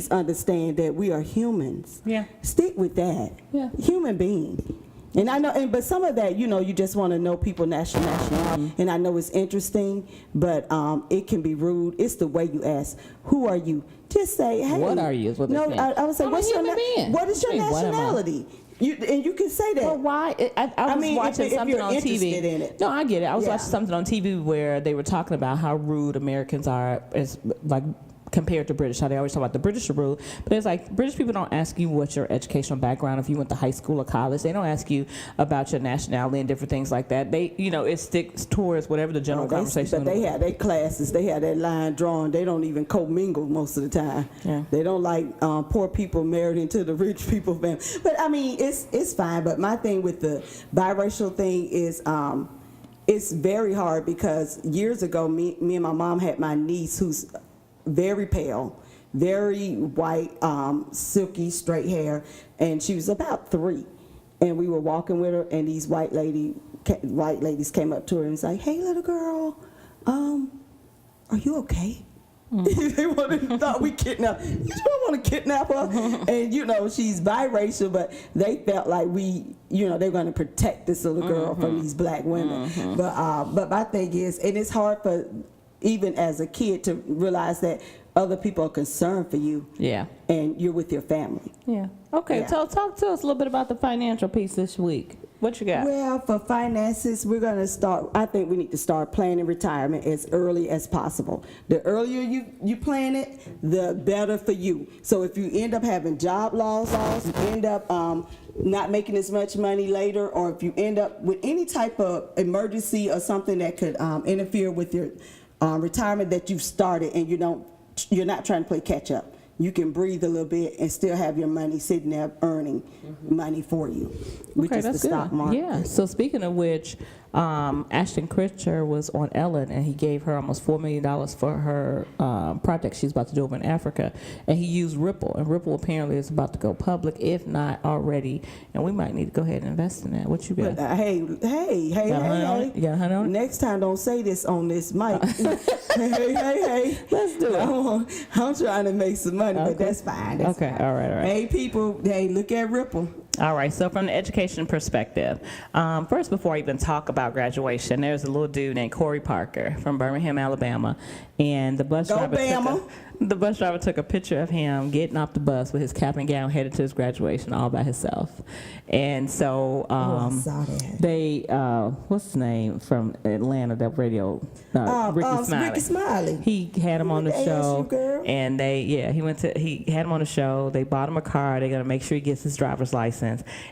understand that we are humans. Yeah. Stick with that. Yeah. Human being. And I know, but some of that, you know, you just want to know people nationality. And I know it's interesting, but it can be rude. It's the way you ask, who are you? Just say, hey. What are you? Is what no, I would say, what is your nationality? You can say that. Well, why? I was watching something on TV. In it. No, I get it. I was watching something on TV where they were talking about how rude Americans are, as like compared to British. How they always talk about the British are rude, but it's like British people don't ask you what your educational background, if you went to high school or college. They don't ask you about your nationality and different things like that. They, you know, it sticks towards whatever the general conversation. But they have their classes. They have that line drawn. They don't even commingle most of the time. Yeah. They don't like poor people married into the rich people family. But I mean, it's fine. But my thing with the biracial thing is, it's very hard, because years ago, me and my mom had my niece who's very pale, very white, silky, straight hair, and she was about 3. And we were walking with her, and these white ladies came up to her and was like, "Hey, little girl, are you okay?" They thought we kidnapped. You don't want to kidnap her. And you know, she's biracial, but they felt like they're going to protect this little girl from these black women. But my thing is, and it's hard for even as a kid, to realize that other people are concerned for you. Yeah. And you're with your family. Yeah. Okay, Yeah. so talk to us a little bit about the financial piece this week. What you got? Well, for finances, we're going to start, I think we need to start planning retirement as early as possible. The earlier you plan it, the better for you. So if you end up having job loss, you end up not making as much money later, or if you end up with any type of emergency or something that could interfere with your retirement that you've started, and you're not trying to play catch up. You can breathe a little bit and still have your money sitting there earning money for you, which is the stock market. Yeah. So speaking of which, Ashton Kutcher was on Ellen, and he gave her almost $4 million for her project she's about to do over in Africa, and he used Ripple, and Ripple apparently is about to go public, if not already, and we might need to go ahead and invest in that. What you got? But, hey, You got a hundred on it? next time don't say this on this mic. hey. Let's do it. I'm trying to make some money, but Okay. that's fine. That's Okay, fine. all right. Hey, people, hey, look at Ripple. All right, so from the education perspective, first, before I even talk about graduation, there's a little dude named Corey Parker from Birmingham, Alabama, and the bus Go driver Bama. took a picture of him getting off the bus with his cap and gown headed to his graduation all by himself. And so I saw that. they, what's his name from Atlanta, that radio, Ricky Smiley. Ricky Smiley. He had him on the ASU show, girl. and he had him on the show. They bought him a car. They're gonna make sure he gets his driver's license.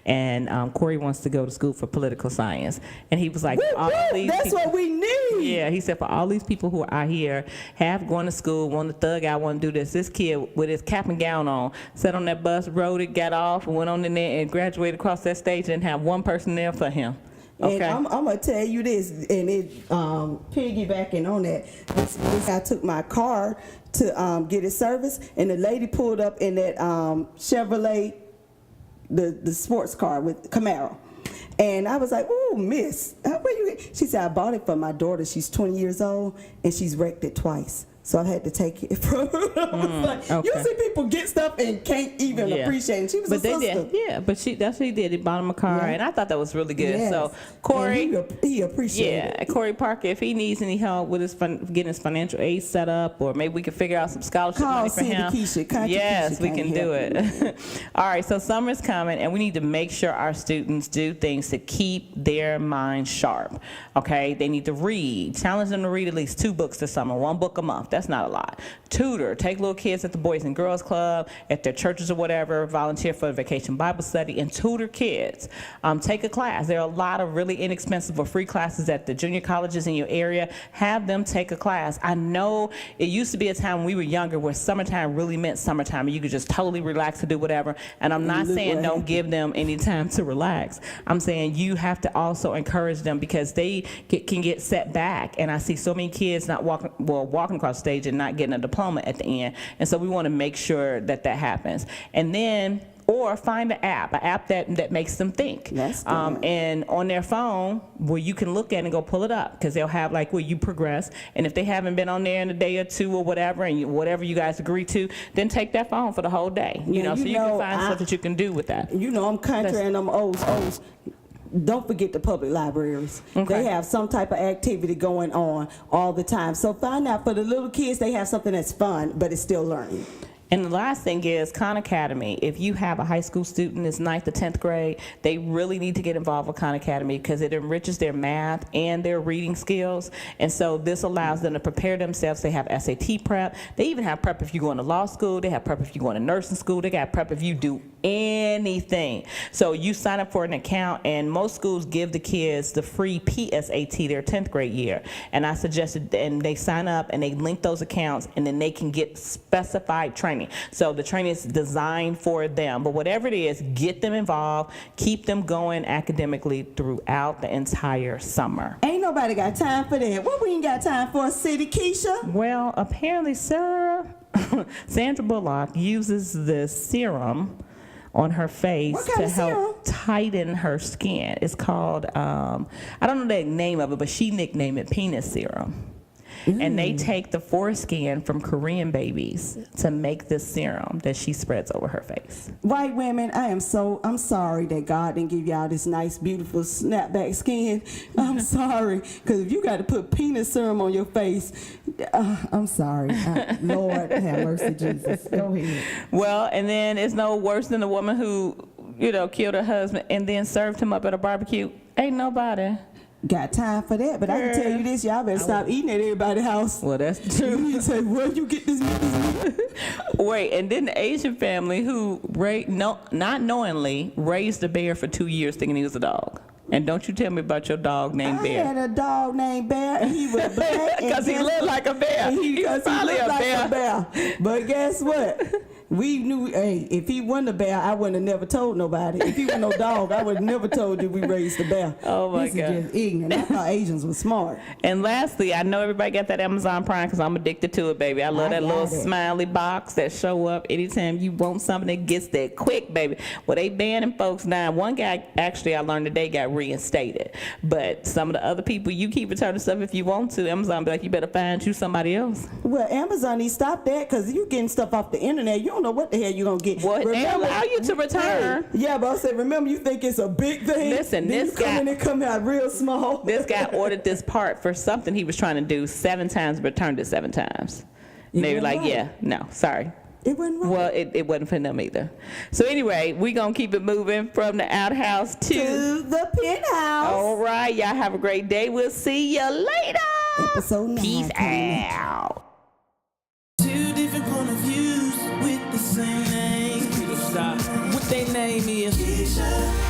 And Corey wants to go to school for political science, and he was like, That's what we need. Yeah, he said, for all these people who are out here, half going to school, want to thug out, want to do this kid with his cap and gown on, sat on that bus, rode it, got off, and went on in there and graduated across that stage, and have one person there for him. Okay. And I'm going to tell you this, and it piggybacking on that, this guy took my car to get it serviced, and the lady pulled up in that Chevrolet, the sports car with Camaro. And I was like, "Ooh, miss, where you?" She said, "I bought it for my daughter. She's 20 years old, and she's wrecked it twice. So I had to take it from her." I was like, okay. you see people get stuff and can't even appreciate it. And she was a sister. That's what he did. He bought him a car, Yeah. and I thought that was really good. Yes. So Corey, And he appreciated it. Corey Parker, if he needs any help with getting his financial aid set up, or maybe we can figure out some scholarship Call money for Cindy him. Keisha. Contact Yes, Keisha we can can do it. All right, so summer's coming, and we need to make sure our students do things to keep their mind sharp. Okay, they need to read. Challenge them to read at least 2 books this summer, 1 book a month. That's not a lot. Tutor, take little kids at the Boys and Girls Club, at their churches or whatever, volunteer for a vacation Bible study, and tutor kids. Take a class. There are a lot of really inexpensive or free classes at the junior colleges in your area. Have them take a class. I know it used to be a time when we were younger where summertime really meant summertime, and you could just totally relax and do whatever. And I'm not saying don't give them any time to relax. I'm saying you have to also encourage them, because they can get set back. And I see so many kids not walking across the stage and not getting a diploma at the end. And so we want to make sure that happens. And then, or find an app that makes them think. That's good. And on their phone, where you can look at and go pull it up, because they'll have like where you progress. And if they haven't been on there in a day or 2 or whatever, and whatever you guys agree to, then take that phone for the whole day. So you can find stuff that you can do with that. I'm country and I'm old. Don't forget the public libraries. Okay. They have some type of activity going on all the time. So find out, for the little kids, they have something that's fun, but it's still learning. And the last thing is Khan Academy. If you have a high school student that's 9th to 10th grade, they really need to get involved with Khan Academy, because it enriches their math and their reading skills. And so this allows them to prepare themselves. They have SAT prep. They even have prep if you're going to law school. They have prep if you're going to nursing school. They got prep if you do anything. So you sign up for an account, and most schools give the kids the free PSAT their 10th grade year. And I suggested, and they sign up and they link those accounts, and then they can get specified training. So the training is designed for them. But whatever it is, get them involved, keep them going academically throughout the entire summer. Ain't nobody got time for that. What we ain't got time for, City Keisha? Well, apparently Sandra Bullock uses this serum on her face What kind to of help serum? tighten her skin. It's called, I don't know the name of it, but she nicknamed it penis serum. And they take the foreskin from Korean babies to make this serum that she spreads over her face. White women, I'm sorry that God didn't give y'all this nice, beautiful snapback skin. I'm sorry, because if you got to put penis serum on your face, I'm sorry. Lord have mercy, Jesus. Go ahead. Well, and then it's no worse than the woman who, killed her husband and then served him up at a barbecue. Ain't nobody got time for that, but I can tell you this, y'all better stop eating at everybody's house. Well, that's the truth. You say, where you get this meat? Wait, and then the Asian family who not knowingly raised a bear for 2 years thinking he was a dog. And don't you tell me about your dog named Bear. I had a dog named Bear, and he was black. Because he looked like a bear. He was probably a bear. But guess what? We knew, hey, if he wasn't a bear, I wouldn't have never told nobody. If he was no dog, I would have never told you we raised a bear. Oh, my this God. This is just ignorant. I thought Asians were smart. And lastly, I know everybody got that Amazon Prime because I'm addicted to it, baby. I love that little smiley box that show up anytime you want something that gets there quick, baby. Well, they banning folks now. One guy, actually, I learned today, got reinstated. But some of the other people, you keep returning stuff if you want to. Amazon be like, you better find you somebody else. Well, Amazon needs to stop that because you getting stuff off the internet. You don't know what the hell you're going to get. Well, they allow you to return. Yeah, but I said, remember, you think it's a big thing. Listen, then this guy, it come out real small. This guy ordered this part for something he was trying to do 7 times, returned it 7 times. And they were like, yeah, no, sorry. It wasn't right. Well, it wasn't for them either. So anyway, we're going to keep it moving from the outhouse to the penthouse. All right. Y'all have a great day. We'll see you later. Episode 9. Peace out. Two different point of views with the same name. People stop. What they name is.